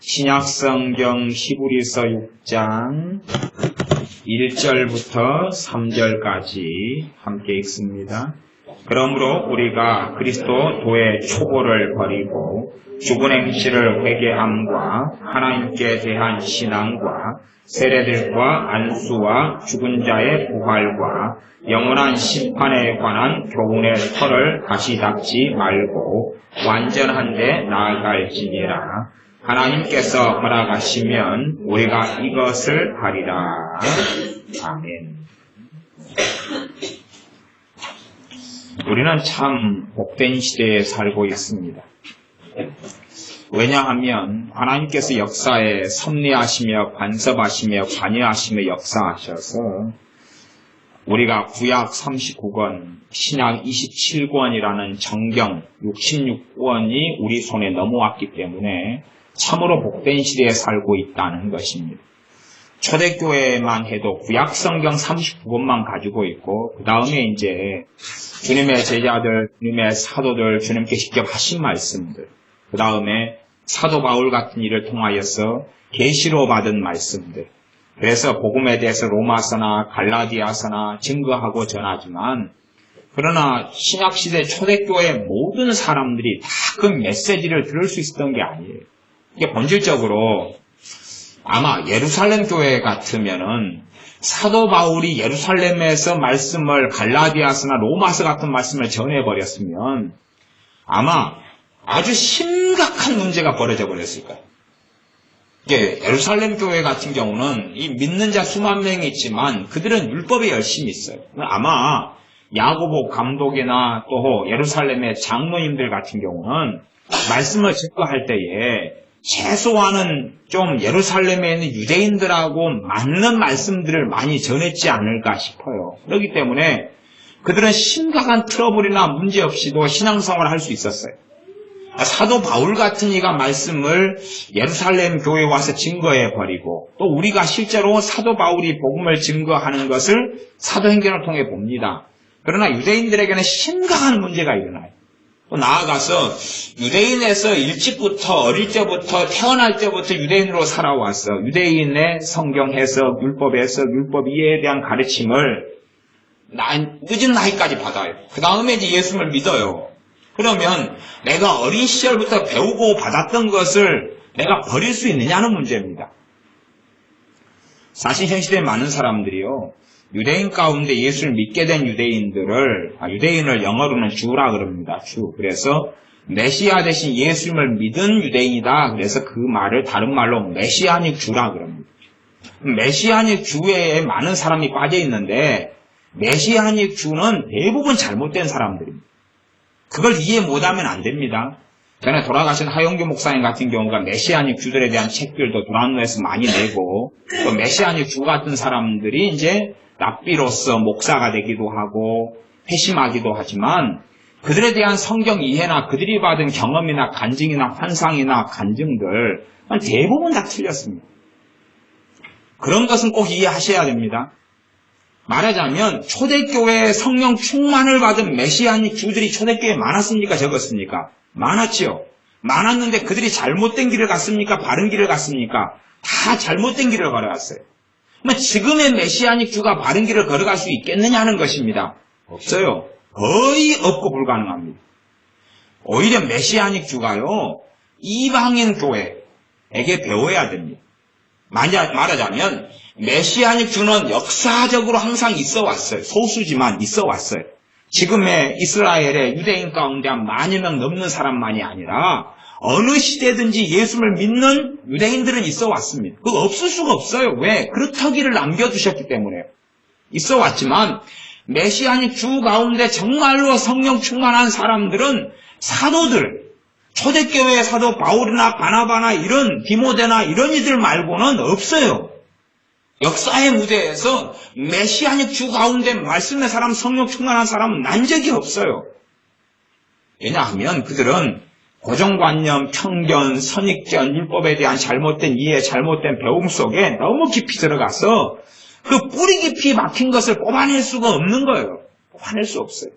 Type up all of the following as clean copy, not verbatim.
신약성경 히브리서 6장 1절부터 3절까지 함께 읽습니다. 그러므로 우리가 그리스도 도의 초보를 버리고 죽은 행실을 회개함과 하나님께 대한 신앙과 세례들과 안수와 죽은 자의 부활과 영원한 심판에 관한 교훈의 털을 다시 닦지 말고 완전한 데 나아갈지니라. 하나님께서 허락하시면 우리가 이것을 하리라. 아멘. 우리는 참 복된 시대에 살고 있습니다. 왜냐하면 하나님께서 역사에 섭리하시며 간섭하시며 관여하시며 역사하셔서 우리가 구약 39권, 신약 27권이라는 정경 66권이 우리 손에 넘어왔기 때문에 참으로 복된 시대에 살고 있다는 것입니다. 초대교회만 해도 구약 성경 39권만 가지고 있고, 그 다음에 이제 주님의 제자들, 주님의 사도들, 주님께 직접 하신 말씀들, 그 다음에 사도 바울 같은 일을 통하여서 계시로 받은 말씀들, 그래서 복음에 대해서 로마서나 갈라디아서나 증거하고 전하지만, 그러나 신약시대 초대교회 모든 사람들이 다 그 메시지를 들을 수 있었던 게 아니에요. 이게 본질적으로 아마 예루살렘 교회 같으면은 사도 바울이 예루살렘에서 말씀을 갈라디아서나 로마서 같은 말씀을 전해버렸으면 아마 아주 심각한 문제가 벌어져 버렸을 거예요. 이게 예루살렘 교회 같은 경우는 이 믿는 자 수만 명이 있지만 그들은 율법에 열심히 있어요. 아마 야고보 감독이나 또 예루살렘의 장로님들 같은 경우는 말씀을 증거할 때에 최소한은 좀 예루살렘에 있는 유대인들하고 맞는 말씀들을 많이 전했지 않을까 싶어요. 그렇기 때문에 그들은 심각한 트러블이나 문제 없이도 신앙생활을 할 수 있었어요. 사도 바울 같은 이가 말씀을 예루살렘 교회에 와서 증거해버리고 또 우리가 실제로 사도 바울이 복음을 증거하는 것을 사도행전을 통해 봅니다. 그러나 유대인들에게는 심각한 문제가 일어나요. 또 나아가서 유대인에서 일찍부터 어릴 때부터 태어날 때부터 유대인으로 살아왔어. 유대인의 성경 해석, 율법 해석, 율법 이해에 대한 가르침을 늦은 나이까지 받아요. 그 다음에 이제 예수를 믿어요. 그러면 내가 어린 시절부터 배우고 받았던 것을 내가 버릴 수 있느냐는 문제입니다. 사실 현 시대에 많은 사람들이요, 유대인 가운데 예수를 믿게 된 유대인을 영어로는 주라 그럽니다. 주. 그래서 메시아 대신 예수님을 믿은 유대인이다. 그래서 그 말을 다른 말로 메시아닉 주라 그럽니다. 메시아닉 주에 많은 사람이 빠져 있는데 메시아닉 주는 대부분 잘못된 사람들입니다. 그걸 이해 못하면 안 됩니다. 전에 돌아가신 하용규 목사님 같은 경우가 메시아닉 주들에 대한 책들도 도란노에서 많이 내고 또 메시아닉 주 같은 사람들이 이제 랍비로서 목사가 되기도 하고 회심하기도 하지만 그들에 대한 성경 이해나 그들이 받은 경험이나 간증이나 환상이나 간증들 대부분 다 틀렸습니다. 그런 것은 꼭 이해하셔야 됩니다. 말하자면 초대교회에 성령 충만을 받은 메시아닉 주들이 초대교회에 많았습니까? 적었습니까? 많았죠. 많았는데 그들이 잘못된 길을 갔습니까? 바른 길을 갔습니까? 다 잘못된 길을 걸어갔어요. 그러면 지금의 메시아닉 주가 바른 길을 걸어갈 수 있겠느냐는 것입니다. 없어요. 거의 없고 불가능합니다. 오히려 메시아닉 주가요, 이방인 교회에게 배워야 됩니다. 말하자면 메시아닉 주는 역사적으로 항상 있어 왔어요. 소수지만 있어 왔어요. 지금의 이스라엘의 유대인 가운데 한 10,000여 명 넘는 사람만이 아니라 어느 시대든지 예수를 믿는 유대인들은 있어 왔습니다. 그거 없을 수가 없어요. 왜? 그렇다기를 남겨두셨기 때문에요. 있어 왔지만 메시아닉 주 가운데 정말로 성령 충만한 사람들은 사도들, 초대교회의 사도 바울이나 바나바나 이런 디모데나 이런 이들 말고는 없어요. 역사의 무대에서 메시아닉 주 가운데 말씀의 사람, 성령 충만한 사람은 난 적이 없어요. 왜냐하면 그들은 고정관념, 편견, 선입견, 율법에 대한 잘못된 이해, 잘못된 배움 속에 너무 깊이 들어가서 그 뿌리 깊이 막힌 것을 뽑아낼 수가 없는 거예요. 뽑아낼 수 없어요.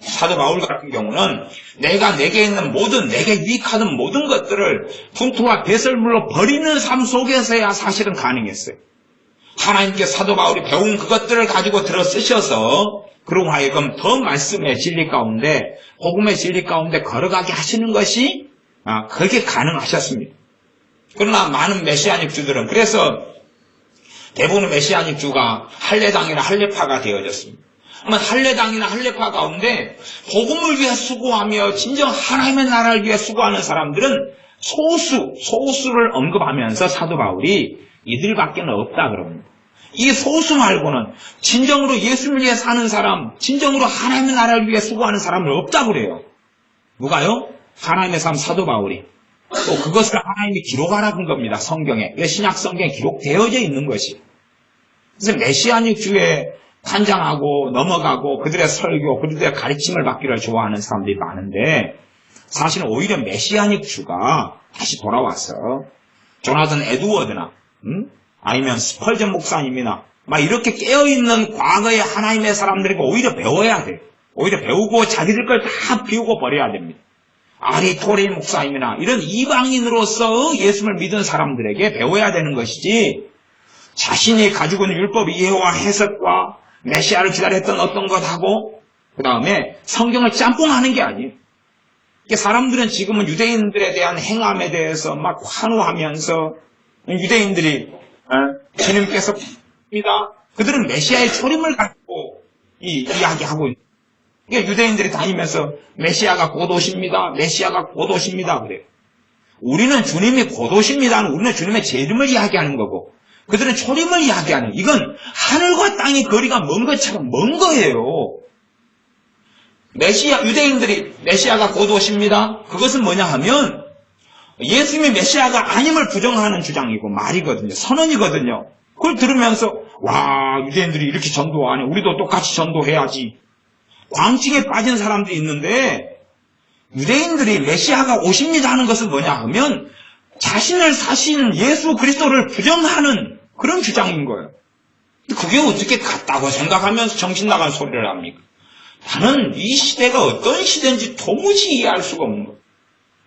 사도 바울 같은 경우는 내가 내게 있는 모든, 내게 유익하는 모든 것들을 분투와 배설물로 버리는 삶 속에서야 사실은 가능했어요. 하나님께 사도 바울이 배운 그것들을 가지고 들어 쓰셔서 그로 하여금 더 말씀의 진리 가운데, 복음의 진리 가운데 걸어가게 하시는 것이 그게 가능하셨습니다. 그러나 많은 메시아닉 주들은, 그래서 대부분의 메시아닉 주가 할례당이나 할례파가 되어졌습니다. 그러면 할례당이나 할례파 가운데 복음을 위해 수고하며 진정 하나님의 나라를 위해 수고하는 사람들은 소수를 언급하면서 사도 바울이 이들밖에 없다 그럽니다. 이 소수 말고는 진정으로 예수를 위해 사는 사람, 진정으로 하나님의 나라를 위해 수고하는 사람은 없다 그래요. 누가요? 하나님의 삶 사도 바울이. 또 그것을 하나님이 기록하라는 겁니다. 성경에. 신약 성경에 기록되어져 있는 것이. 그래서 메시아닉 주에 탄장하고 넘어가고 그들의 설교, 그들의 가르침을 받기를 좋아하는 사람들이 많은데, 사실은 오히려 메시아닉 주가 다시 돌아와서 조나단 에드워드나 아니면 스펄전 목사님이나 막 이렇게 깨어있는 과거의 하나님의 사람들에게 오히려 배워야 돼요. 오히려 배우고 자기들 걸 다 비우고 버려야 됩니다. 아리 토리 목사님이나 이런 이방인으로서 예수를 믿은 사람들에게 배워야 되는 것이지, 자신이 가지고 있는 율법 이해와 해석과 메시아를 기다렸던 어떤 것하고 그 다음에 성경을 짬뽕하는 게 아니에요. 사람들은 지금은 유대인들에 대한 행함에 대해서 막 환호하면서, 유대인들이 주님께서 입니다. 그들은 메시아의 초림을 가지고 이야기하고 있는. 그러니까 유대인들이 다니면서 메시아가 곧 오십니다. 메시아가 곧 오십니다. 그래요. 우리는 주님이 곧 오십니다는 우리는 주님의 재림을 이야기하는 거고, 그들은 초림을 이야기하는, 이건 하늘과 땅의 거리가 먼 것처럼 먼 거예요. 유대인들이 메시아가 곧 오십니다. 그것은 뭐냐 하면 예수님이 메시아가 아님을 부정하는 주장이고 말이거든요. 선언이거든요. 그걸 들으면서 와, 유대인들이 이렇게 전도하네. 우리도 똑같이 전도해야지. 광증에 빠진 사람들이 있는데, 유대인들이 메시아가 오십니다 하는 것은 뭐냐 하면 자신을 사신 예수 그리스도를 부정하는 그런 주장인 거예요. 그게 어떻게 같다고 생각하면서 정신 나간 소리를 합니까? 나는 이 시대가 어떤 시대인지 도무지 이해할 수가 없는 거예요.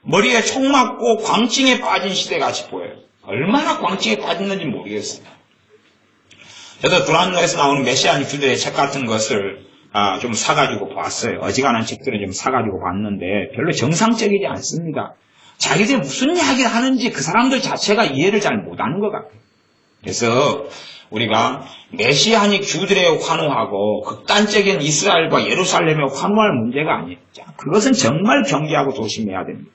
머리에 총 맞고 광증에 빠진 시대같이 보여요. 얼마나 광증에 빠졌는지 모르겠어요. 저도 두란노에서 나오는 메시아닉 주들의 책 같은 것을 좀 사가지고 봤어요. 어지간한 책들은 좀 사가지고 봤는데 별로 정상적이지 않습니다. 자기들이 무슨 이야기를 하는지 그 사람들 자체가 이해를 잘 못하는 것 같아요. 그래서 우리가 메시아닉 주들의 환호하고 극단적인 이스라엘과 예루살렘에 환호할 문제가 아니에요. 그것은 정말 경계하고 조심해야 됩니다.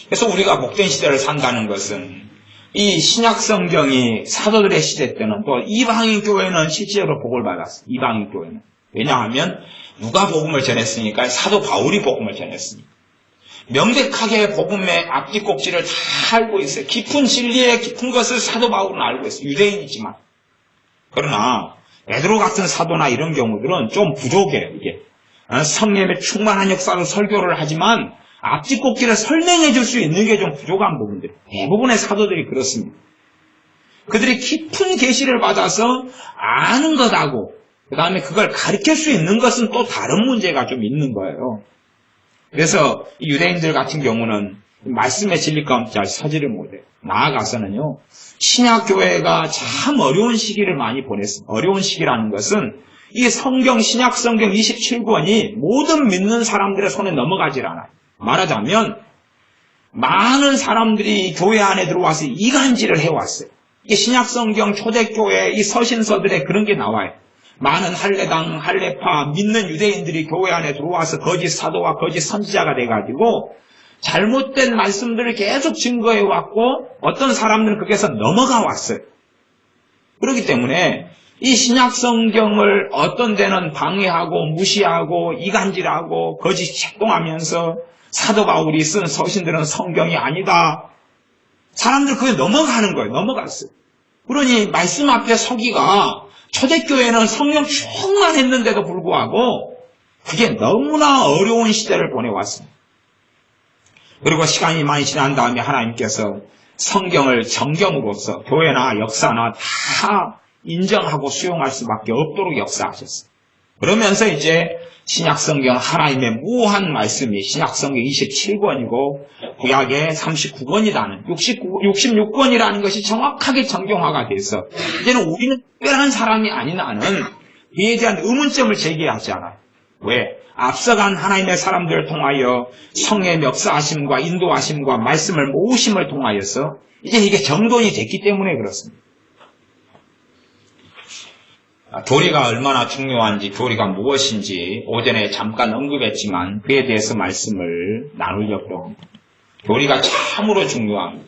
그래서 우리가 복된 시대를 산다는 것은 이 신약 성경이 사도들의 시대 때는 또 이방인 교회는 실제로 복을 받았어요. 이방인 교회는. 왜냐하면 누가 복음을 전했으니까? 사도 바울이 복음을 전했으니까. 명백하게 복음의 앞뒤 꼭지를 다 알고 있어요. 깊은 진리의 깊은 것을 사도 바울은 알고 있어요. 유대인이지만. 그러나 베드로 같은 사도나 이런 경우들은 좀 부족해요. 이게 성령의 충만한 역사로 설교를 하지만 앞뒤 꼭지를 설명해 줄 수 있는 게 좀 부족한 부분들. 대부분의 사도들이 그렇습니다. 그들이 깊은 계시를 받아서 아는 것하고 그 다음에 그걸 가르칠 수 있는 것은 또 다른 문제가 좀 있는 거예요. 그래서 이 유대인들 같은 경우는 말씀의 진리 가운데 잘 서지를 못해요. 나아가서는요, 신약교회가 참 어려운 시기를 많이 보냈습니다. 어려운 시기라는 것은 이 성경, 신약 성경 27권이 모든 믿는 사람들의 손에 넘어가질 않아요. 말하자면 많은 사람들이 교회 안에 들어와서 이간질을 해왔어요. 이게 신약 성경 초대교회 이 서신서들에 그런 게 나와요. 많은 할례당, 할례파, 믿는 유대인들이 교회 안에 들어와서 거짓 사도와 거짓 선지자가 돼가지고 잘못된 말씀들을 계속 증거해왔고 어떤 사람들은 거기에서 넘어가 왔어요. 그렇기 때문에 이 신약 성경을 어떤 데는 방해하고 무시하고 이간질하고 거짓 책동하면서 사도 바울이 쓴 서신들은 성경이 아니다. 사람들 그게 넘어가는 거예요. 넘어갔어요. 그러니 말씀 앞에 서기가 초대교회는 성령 충만했는데도 불구하고 그게 너무나 어려운 시대를 보내왔습니다. 그리고 시간이 많이 지난 다음에 하나님께서 성경을 정경으로서 교회나 역사나 다 인정하고 수용할 수밖에 없도록 역사하셨어요. 그러면서 이제 신약 성경 하나님의 무한 말씀이 신약 성경 27권이고 구약의 39권이라는 66권이라는 것이 정확하게 정경화가 돼서 이제는 우리는 특별한 사람이 아닌 한은 이에 대한 의문점을 제기하지 않아요. 왜? 앞서간 하나님의 사람들을 통하여 성의 역사하심과 인도하심과 말씀을 모으심을 통하여서 이제 이게 정돈이 됐기 때문에 그렇습니다. 교리가 얼마나 중요한지, 교리가 무엇인지 오전에 잠깐 언급했지만 그에 대해서 말씀을 나누려고 합니다. 교리가 참으로 중요합니다.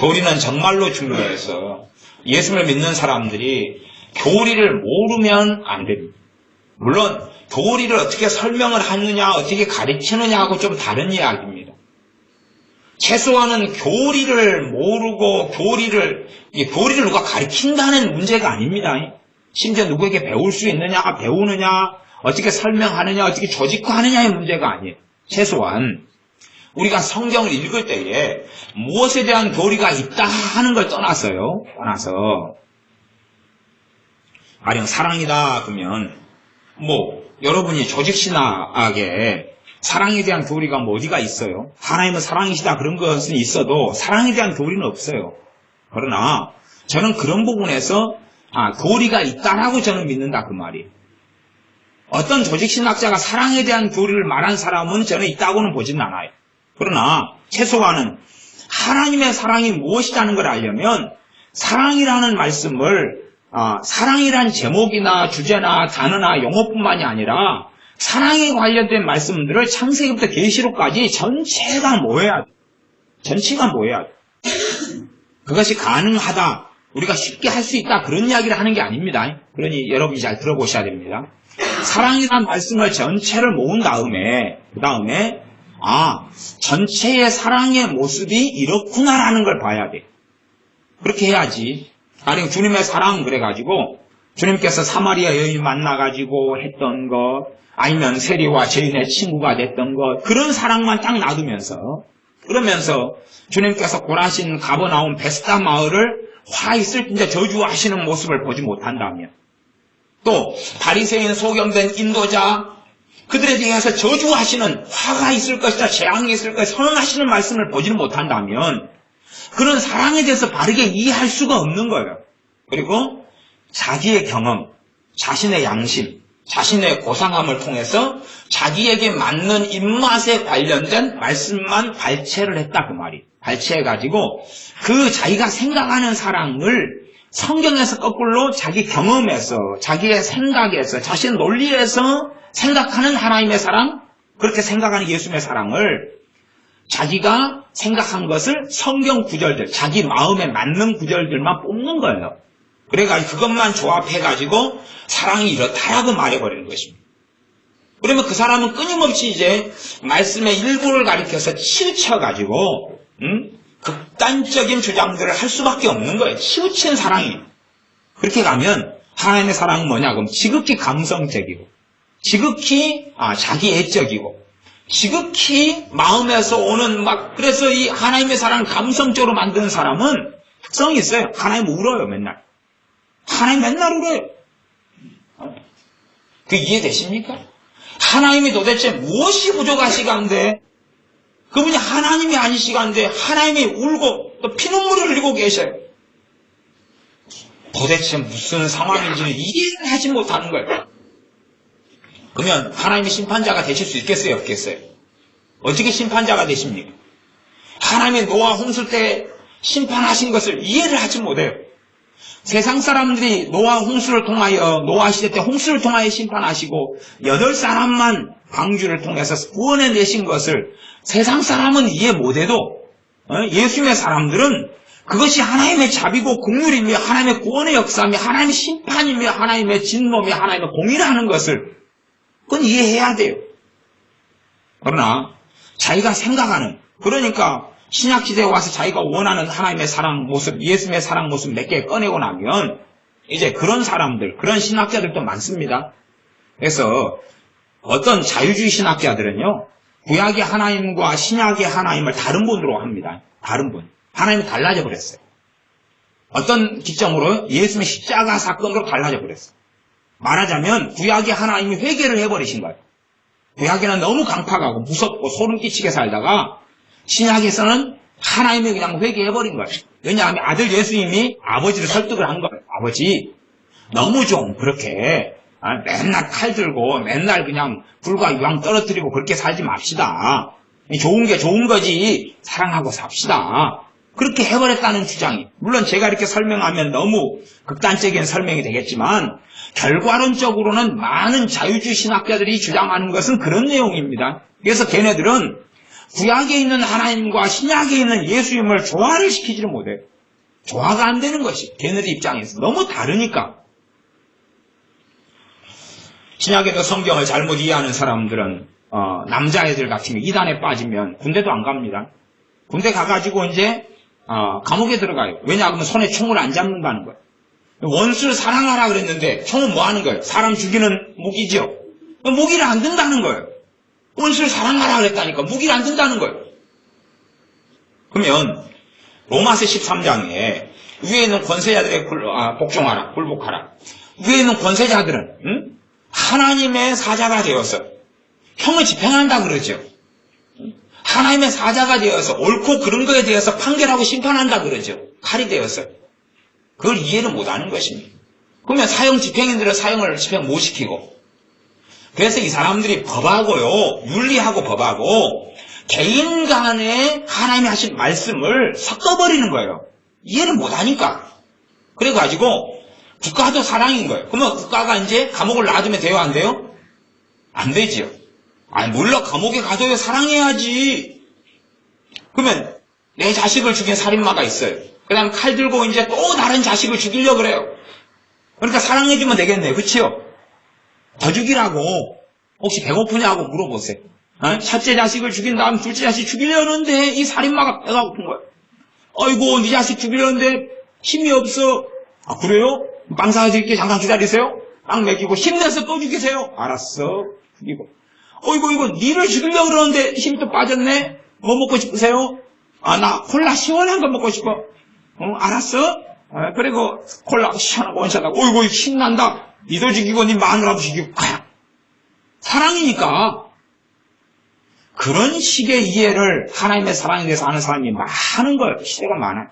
교리는 정말로 중요해서 예수를 믿는 사람들이 교리를 모르면 안 됩니다. 물론 교리를 어떻게 설명을 하느냐, 어떻게 가르치느냐하고 좀 다른 이야기입니다. 최소한은 교리를 모르고 교리를 누가 가르친다는 문제가 아닙니다. 심지어 누구에게 배울 수 있느냐, 배우느냐, 어떻게 설명하느냐, 어떻게 조직화하느냐의 문제가 아니에요. 최소한 우리가 성경을 읽을 때에 무엇에 대한 교리가 있다 하는 걸 떠나서 가령 사랑이다 그러면 여러분이 조직신학에 사랑에 대한 교리가 어디가 있어요? 하나님은 사랑이시다 그런 것은 있어도 사랑에 대한 교리는 없어요. 그러나 저는 그런 부분에서 교리가 있다라고 저는 믿는다 그 말이에요. 어떤 조직신학자가 사랑에 대한 교리를 말한 사람은 저는 있다고는 보지는 않아요. 그러나 최소한은 하나님의 사랑이 무엇이라는 걸 알려면 사랑이라는 말씀을 사랑이란 제목이나 주제나 단어나 용어뿐만이 아니라 사랑에 관련된 말씀들을 창세기부터 계시록까지 전체가 모여야 돼. 그것이 가능하다. 우리가 쉽게 할 수 있다. 그런 이야기를 하는 게 아닙니다. 그러니 여러분이 잘 들어보셔야 됩니다. 사랑이란 말씀을 전체를 모은 다음에 전체의 사랑의 모습이 이렇구나라는 걸 봐야 돼. 그렇게 해야지. 가령 주님의 사랑 그래가지고 주님께서 사마리아 여인 만나가지고 했던 것, 아니면 세리와 죄인의 친구가 됐던 것, 그런 사랑만 딱 놔두면서 그러면서 주님께서 고라신 가버나움 베스다 마을을 화 있을 때 저주하시는 모습을 보지 못한다면, 또 바리새인 소경된 인도자 그들에 대해서 저주하시는 화가 있을 것이다, 재앙이 있을 것이다 선언하시는 말씀을 보지는 못한다면 그런 사랑에 대해서 바르게 이해할 수가 없는 거예요. 그리고 자기의 경험, 자신의 양심, 자신의 고상함을 통해서 자기에게 맞는 입맛에 관련된 말씀만 발췌를 했다 그 말이. 발췌해가지고 그 자기가 생각하는 사랑을 성경에서 거꾸로 자기 경험에서, 자기의 생각에서, 자신의 논리에서 생각하는 하나님의 사랑, 그렇게 생각하는 예수님의 사랑을 자기가 생각한 것을 성경 구절들, 자기 마음에 맞는 구절들만 뽑는 거예요. 그래가지고 그것만 조합해가지고 사랑이 이렇다라고 말해버리는 것입니다. 그러면 그 사람은 끊임없이 이제 말씀의 일부를 가리켜서 치우쳐가지고 극단적인 주장들을 할 수밖에 없는 거예요. 치우친 사랑이. 그렇게 가면 하나님의 사랑은 뭐냐? 그럼 지극히 감성적이고 지극히 자기애적이고 지극히 마음에서 오는 그래서 이 하나님의 사랑을 감성적으로 만드는 사람은 특성이 있어요. 하나님 울어요, 맨날. 하나님 맨날 울어요. 그 이해되십니까? 하나님이 도대체 무엇이 부족하시간데 그분이 하나님이 아니시간데 하나님이 울고 또 피눈물을 흘리고 계셔요. 도대체 무슨 상황인지는 이해를 하지 못하는 거예요. 그러면 하나님이 심판자가 되실 수 있겠어요? 없겠어요? 어떻게 심판자가 되십니까? 하나님이 노아 홍수 때 심판하신 것을 이해를 하지 못해요. 세상 사람들이 노아 홍수를 통하여, 노아 시대 때 홍수를 통하여 심판하시고 8사람만 방주를 통해서 구원해내신 것을 세상 사람은 이해 못해도 예수님의 사람들은 그것이 하나님의 자비고 긍휼이며 하나님의 구원의 역사며 하나님의 심판이며 하나님의 진노며 하나님의 공의라는 것을 그건 이해해야 돼요. 그러나 자기가 생각하는, 그러니까 신약시대에 와서 자기가 원하는 하나님의 사랑 모습, 예수님의 사랑 모습 몇 개 꺼내고 나면 이제 그런 사람들, 그런 신학자들도 많습니다. 그래서 어떤 자유주의 신학자들은요, 구약의 하나님과 신약의 하나님을 다른 분으로 합니다. 다른 분. 하나님이 달라져 버렸어요. 어떤 기점으로 예수님의 십자가 사건으로 달라져 버렸어요. 말하자면 구약의 하나님이 회개를 해버리신 거예요. 구약에는 너무 강팍하고 무섭고 소름 끼치게 살다가 신약에서는 하나님이 그냥 회개해버린 거예요. 왜냐하면 아들 예수님이 아버지를 설득을 한 거예요. 아버지, 너무 좀 그렇게 맨날 칼 들고 맨날 그냥 불과 유황 떨어뜨리고 그렇게 살지 맙시다. 좋은 게 좋은 거지 사랑하고 삽시다. 그렇게 해버렸다는 주장이, 물론 제가 이렇게 설명하면 너무 극단적인 설명이 되겠지만 결과론적으로는 많은 자유주의 신학자들이 주장하는 것은 그런 내용입니다. 그래서 걔네들은 구약에 있는 하나님과 신약에 있는 예수님을 조화를 시키지를 못해요. 조화가 안 되는 것이 걔네들 입장에서 너무 다르니까. 신약에도 성경을 잘못 이해하는 사람들은 남자애들 같은 게 이단에 빠지면 군대도 안 갑니다. 군대 가가지고 이제 감옥에 들어가요. 왜냐하면 손에 총을 안 잡는다는 거예요. 원수를 사랑하라 그랬는데 총은 뭐 하는 거예요? 사람 죽이는 무기죠. 무기를 안 든다는 거예요. 원수를 사랑하라 그랬다니까 무기를 안 든다는 거예요. 그러면 로마서 13장에 위에 있는 권세자들의 복종하라, 굴복하라. 위에 있는 권세자들은 하나님의 사자가 되어서 형을 집행한다 그러죠. 하나님의 사자가 되어서 옳고 그른 거에 대해서 판결하고 심판한다 그러죠. 칼이 되어서. 그걸 이해를 못하는 것입니다. 그러면 사형 집행인들은 사형을 집행 못 시키고, 그래서 이 사람들이 법하고요, 윤리하고 법하고 개인 간에 하나님이 하신 말씀을 섞어버리는 거예요. 이해를 못하니까. 그래가지고 국가도 사랑인 거예요. 그러면 국가가 이제 감옥을 놔두면 돼요, 안 돼요? 안 되지요. 물론 감옥에 가둬요. 사랑해야지. 그러면 내 자식을 죽인 살인마가 있어요. 그 다음 칼 들고 이제 또 다른 자식을 죽이려고 그래요. 그러니까 사랑해주면 되겠네요. 그치요? 더 죽이라고. 혹시 배고프냐고 물어보세요. 첫째 자식을 죽인 다음 둘째 자식 죽이려는데 이 살인마가 배가 고픈 거예요. 아이고, 네 자식 죽이려는데 힘이 없어. 아, 그래요? 빵 사드릴게. 잠깐 기다리세요. 빵 먹이고 힘내서 또 죽이세요. 알았어. 죽이고. 이거 니를 죽이려고 그러는데 힘이 또 빠졌네. 뭐 먹고 싶으세요? 나 콜라 시원한 거 먹고 싶어. 알았어? 그리고 콜라 시원하고 원샷하고. 어이구, 힘난다. 니도 죽이고 니 마누라도 죽이고. 사랑이니까. 그런 식의 이해를 하나님의 사랑에 대해서 하는 사람이 많은 거예요. 시대가 많아요.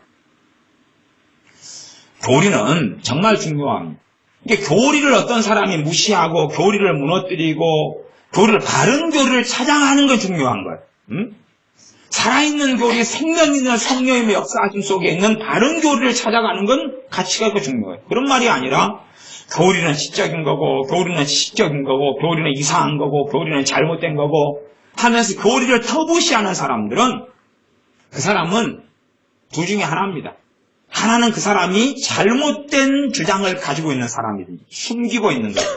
교리는 정말 중요합니다. 이게 교리를 어떤 사람이 무시하고 교리를 무너뜨리고 교리를, 바른 교리를 찾아가는 건 중요한 거예요. 살아있는 교리, 생명 있는 성령님의 역사하심 속에 있는 바른 교리를 찾아가는 건 가치가 있고 중요해요. 그런 말이 아니라 교리는 시적인 거고, 교리는 시적인 거고, 교리는 이상한 거고, 교리는 잘못된 거고 하면서 교리를 터부시하는 사람들은, 그 사람은 두 중에 하나입니다. 하나는 그 사람이 잘못된 주장을 가지고 있는 사람이든지 숨기고 있는 거예요.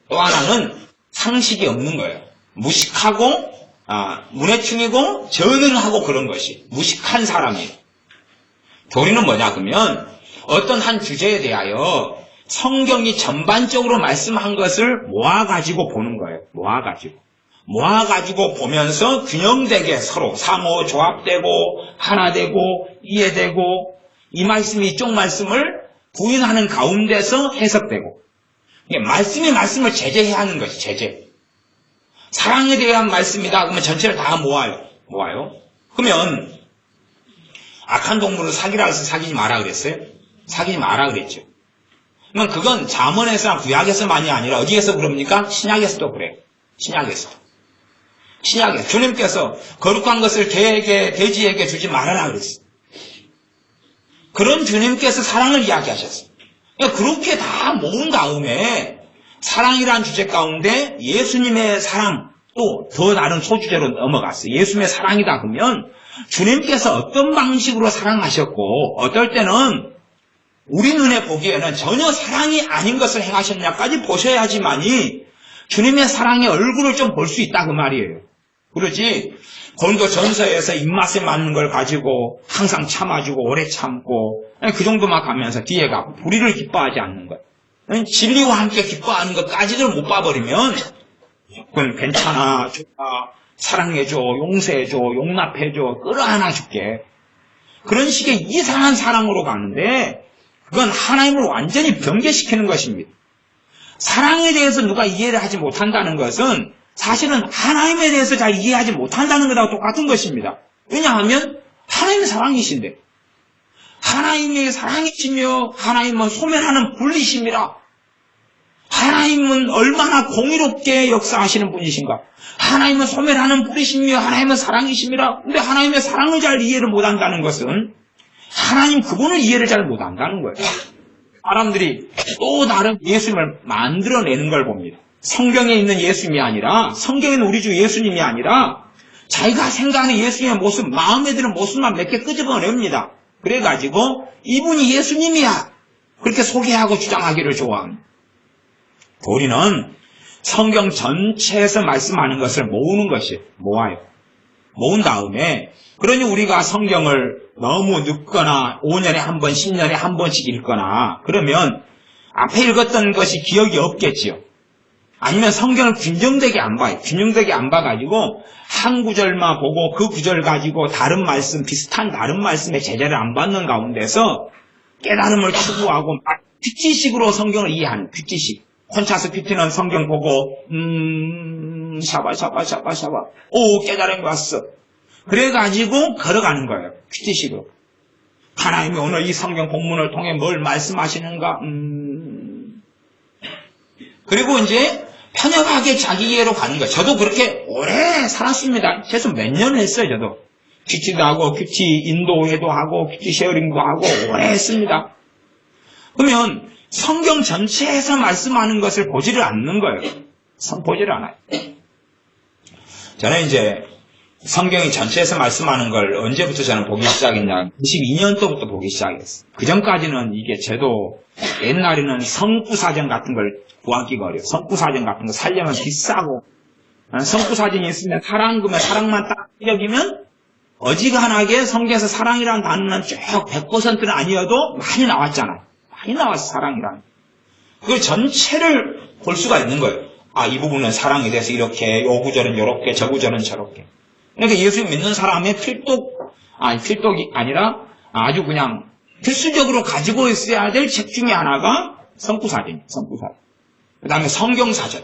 또 하나는 상식이 없는 거예요. 무식하고 문해충이고 전응하고 그런 것이 무식한 사람이에요. 교리는 뭐냐 그러면 어떤 한 주제에 대하여 성경이 전반적으로 말씀한 것을 모아가지고 보는 거예요. 모아가지고 보면서 균형되게 서로 상호 조합되고 하나 되고 이해되고 이 말씀이 이쪽 말씀을 부인하는 가운데서 해석되고, 말씀이 말씀을 제재해야 하는 것이 제재. 사랑에 대한 말씀이다 그러면 전체를 다 모아요. 그러면 악한 동물을 사귀라 해서 사귀지 마라 그랬어요? 사귀지 마라 그랬죠. 그러면 그건 잠언에서나 구약에서만이 아니라 어디에서 그럽니까? 신약에서도 그래요. 신약에서 주님께서 거룩한 것을 돼지에게 주지 말아라 그랬어요. 그런 주님께서 사랑을 이야기하셨어요. 그러니까 그렇게 다 모은 다음에 사랑이라는 주제 가운데 예수님의 사랑, 또 더 다른 소주제로 넘어갔어요. 예수님의 사랑이다 그러면 주님께서 어떤 방식으로 사랑하셨고 어떨 때는 우리 눈에 보기에는 전혀 사랑이 아닌 것을 행하셨냐까지 보셔야지만이 주님의 사랑의 얼굴을 좀 볼 수 있다 그 말이에요. 그러지 고린도 전서에서 입맛에 맞는 걸 가지고 항상 참아주고 오래 참고 그 정도만 가면서 뒤에 가고 불의를 기뻐하지 않는 것, 진리와 함께 기뻐하는 것까지를 못 봐버리면 그건 괜찮아, 좋아, 사랑해줘, 용서해줘, 용납해줘, 끌어안아 줄게, 그런 식의 이상한 사랑으로 가는데 그건 하나님을 완전히 변개시키는 것입니다. 사랑에 대해서 누가 이해를 하지 못한다는 것은 사실은 하나님에 대해서 잘 이해하지 못한다는 것하고 똑같은 것입니다. 왜냐하면 하나님은 사랑이신데, 하나님이 사랑이시며 하나님은 소멸하는 분리십니다. 하나님은 얼마나 공의롭게 역사하시는 분이신가. 하나님은 소멸하는 분이시며 하나님은 사랑이십니다. 근데 하나님의 사랑을 잘 이해를 못한다는 것은 하나님 그분을 이해를 잘 못한다는 거예요. 사람들이 또 다른 예수님을 만들어내는 걸 봅니다. 성경에 있는 예수님이 아니라, 성경에 있는 우리 주 예수님이 아니라 자기가 생각하는 예수님의 모습, 마음에 드는 모습만 몇 개 끄집어냅니다. 그래가지고 이분이 예수님이야, 그렇게 소개하고 주장하기를 좋아합니다. 우리는 성경 전체에서 말씀하는 것을 모으는 것이 모아요. 모은 다음에, 그러니 우리가 성경을 너무 늦거나 5년에 한 번, 10년에 한 번씩 읽거나 그러면 앞에 읽었던 것이 기억이 없겠지요. 아니면 성경을 균형되게 안 봐요. 균형되게 안 봐가지고 한 구절만 보고 그 구절 가지고 다른 말씀, 비슷한 다른 말씀의 제재를 안 받는 가운데서 깨달음을 추구하고 큐티식으로 성경을 이해하는 큐티식. 콘차스 큐티는 성경 보고 샤바 오 깨달음이 왔어. 그래가지고 걸어가는 거예요. 큐티식으로. 하나님이 오늘 이 성경 본문을 통해 뭘 말씀하시는가. 그리고 이제 편협하게 자기 이해로 가는 거예요. 저도 그렇게 오래 살았습니다. 최소 몇 년을 했어요. 저도 큐티도 하고 큐티 인도회도 하고 큐티 쉐어링도 하고 오래 했습니다. 그러면 성경 전체에서 말씀하는 것을 보지를 않는 거예요. 보지를 않아요. 저는 이제 성경이 전체에서 말씀하는 걸 언제부터 저는 보기 시작했냐, 92년도부터 보기 시작했어요. 그 전까지는 이게 저도 옛날에는 성구사전 같은 걸 구하기가 어려워요. 성구사전 같은 거 살려면 비싸고, 성구사전이 있으면 사랑, 그러면 사랑만 딱 여기면 어지간하게 성경에서 사랑이라는 단어는 쭉 100%는 아니어도 많이 나왔잖아요. 많이 나왔어, 사랑이란. 그걸 전체를 볼 수가 있는 거예요. 아, 이 부분은 사랑에 대해서 이렇게, 요 구절은 요렇게, 저 구절은 저렇게. 그러니까 예수 믿는 사람의 필독이 아니라 아주 그냥 필수적으로 가지고 있어야 될 책 중에 하나가 성구사전이에요. 성구사전. 그 다음에 성경사전.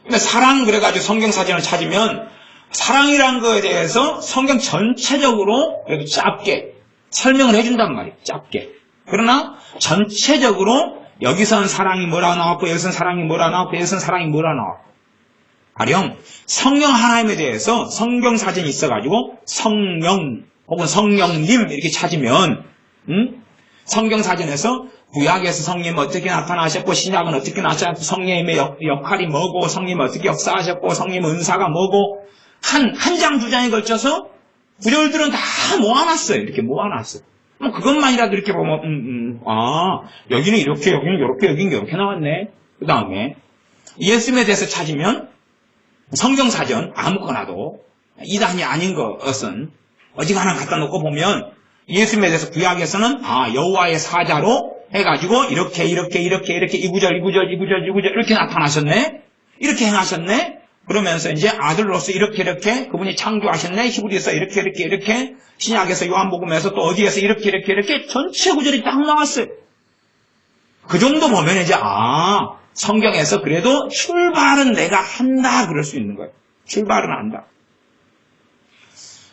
근데 사랑, 그래가지고 성경사전을 찾으면 사랑이란 거에 대해서 성경 전체적으로 이렇게 짧게 설명을 해준단 말이에요. 짧게. 그러나 전체적으로 여기선 사랑이 뭐라 나왔고, 여기선 사랑이 뭐라 나왔고, 여기선 사랑이 뭐라 나왔고. 가령 성령 하나님에 대해서 성경사전이 있어가지고 성령 혹은 성령님 이렇게 찾으면 성경사전에서 구약에서 성령님 어떻게 나타나셨고, 신약은 어떻게 나타나셨고, 성령님의 역할이 뭐고, 성령님이 어떻게 역사하셨고, 성령님의 은사가 뭐고, 한 장, 두 장에 걸쳐서 구절들은 다 모아놨어요. 이렇게 모아놨어요. 그것만이라도 이렇게 보면 여기는 이렇게, 여기는 이렇게, 여기는 이렇게 나왔네. 그 다음에 예수님에 대해서 찾으면 성경사전 아무거나도 이단이 아닌 것은 어지간한 갖다 놓고 보면 예수님에 대해서 구약에서는 여호와의 사자로 해가지고 이렇게 이 구절 이렇게 나타나셨네, 이렇게 행하셨네. 그러면서 이제 아들로서 이렇게 그분이 창조하셨네. 히브리서 이렇게 신약에서 요한복음에서 또 어디에서 이렇게 전체 구절이 딱 나왔어요. 그 정도 보면 이제 성경에서 그래도 출발은 내가 한다 그럴 수 있는 거예요. 출발은 한다.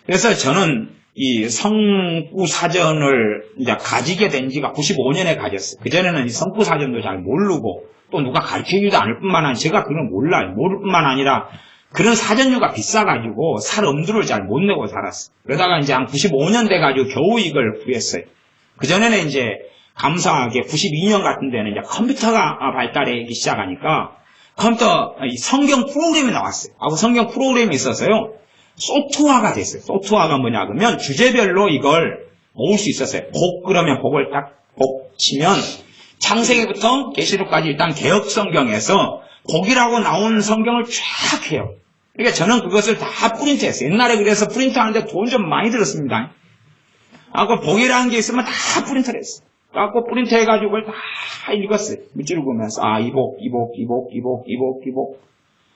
그래서 저는 이 성구사전을 이제 가지게 된 지가 95년에 가졌어요. 그전에는 이 성구사전도 잘 모르고 또 누가 가르쳐주지도 않을 뿐만 아니라 제가 그걸 몰라요. 모를 뿐만 아니라 그런 사전료가 비싸가지고 살 엄두를 잘 못 내고 살았어요. 그러다가 이제 한 95년 돼가지고 겨우 이걸 구했어요. 그전에는 이제 감사하게 92년 같은 데는 이제 컴퓨터가 발달하기 시작하니까 컴퓨터 성경 프로그램이 나왔어요. 성경 프로그램이 있어서요. 소프트화가 됐어요. 소프트화가 뭐냐 그러면 주제별로 이걸 모을 수 있었어요. 그러면 복을 딱 치면 창세기부터 계시록까지 일단 개역 성경에서 복이라고 나온 성경을 쫙 해요. 그러니까 저는 그것을 다 프린트했어요. 옛날에 그래서 프린트하는데 돈 좀 많이 들었습니다. 그 복이라는 게 있으면 다 프린트를 했어요. 갖고 프린트 해가지고 그걸 다 읽었어요. 밑줄을 보면서 이 복.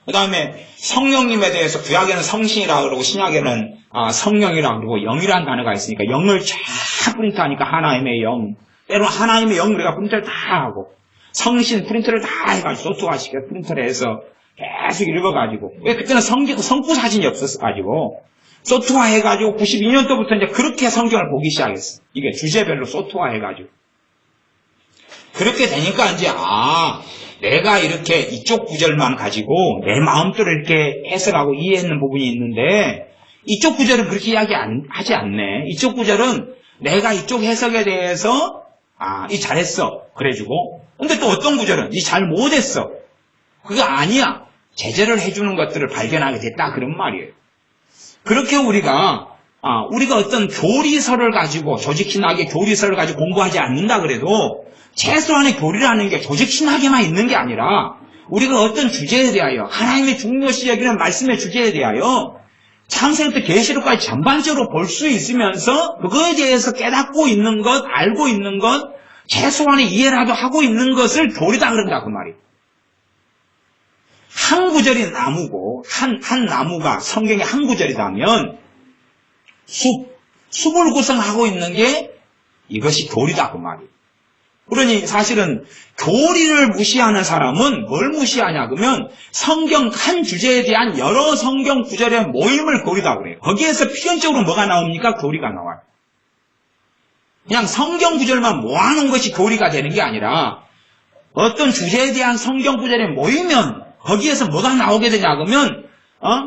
그 다음에 성령님에 대해서 구약에는 성신이라고 그러고 신약에는 성령이라고 그러고 영이라는 단어가 있으니까 영을 쫙 프린트하니까 하나님의 영, 때로는 하나님의 영 우리가 프린트를 다 하고 성신 프린트를 다 해가지고 소프트화시켜 프린트를 해서 계속 읽어가지고. 왜 그때는 성구 사진이 없었어가지고. 소트화해가지고 92년도부터 이제 그렇게 성경을 보기 시작했어. 이게 주제별로 소트화해가지고. 그렇게 되니까 이제, 내가 이렇게 이쪽 구절만 가지고 내 마음대로 이렇게 해석하고 이해하는 부분이 있는데, 이쪽 구절은 그렇게 하지 않네. 이쪽 구절은 내가 이쪽 해석에 대해서, 이 잘했어. 그래주고. 근데 또 어떤 구절은, 이 잘 못했어. 그거 아니야. 제재를 해주는 것들을 발견하게 됐다. 그런 말이에요. 그렇게 우리가 어떤 교리서를 가지고, 조직신학의 교리서를 가지고 공부하지 않는다 그래도, 최소한의 교리라는 게 조직신학에만 있는 게 아니라, 우리가 어떤 주제에 대하여, 하나님의 중요시 여기는 말씀의 주제에 대하여, 창세기부터 계시록까지 전반적으로 볼 수 있으면서, 그거에 대해서 깨닫고 있는 것, 알고 있는 것, 최소한의 이해라도 하고 있는 것을 교리다 그런다, 그 말이에요. 한 구절이 나무고, 한 나무가 성경의 한 구절이라면, 숲을 구성하고 있는 게 이것이 교리다, 그 말이에요. 그러니 사실은 교리를 무시하는 사람은 뭘 무시하냐 그러면 성경 한 주제에 대한 여러 성경 구절의 모임을 교리다 그래요. 거기에서 필연적으로 뭐가 나옵니까? 교리가 나와요. 그냥 성경 구절만 모아놓은 것이 교리가 되는 게 아니라 어떤 주제에 대한 성경 구절에 모이면 거기에서 뭐가 나오게 되냐 그러면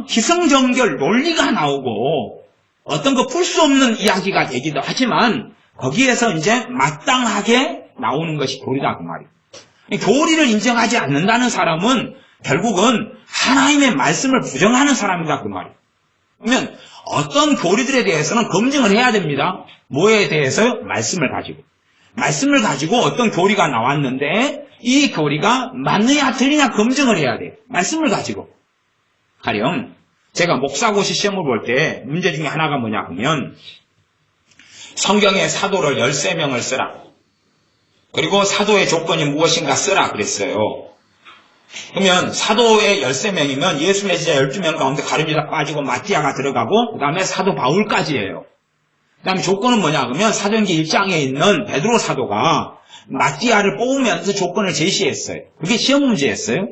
기승전결 논리가 나오고 어떤 거 풀 수 없는 이야기가 되기도 하지만 거기에서 이제 마땅하게 나오는 것이 교리다 그 말이에요. 교리를 인정하지 않는다는 사람은 결국은 하나님의 말씀을 부정하는 사람이다 그 말이에요. 그러면 어떤 교리들에 대해서는 검증을 해야 됩니다. 뭐에 대해서요? 말씀을 가지고 어떤 교리가 나왔는데 이 교리가 맞느냐 틀리냐 검증을 해야 돼요. 말씀을 가지고. 가령 제가 목사고시 시험을 볼 때 문제 중에 하나가 뭐냐 하면 성경의 사도를 13명을 쓰라. 그리고 사도의 조건이 무엇인가 쓰라 그랬어요. 그러면 사도의 13명이면 예수 메시아 12명 가운데 가룟유다 빠지고 마띠아가 들어가고 그 다음에 사도 바울까지예요. 그 다음에 조건은 뭐냐 그러면 사도행전 1장에 있는 베드로 사도가 마띠아를 뽑으면서 조건을 제시했어요. 그게 시험 문제였어요.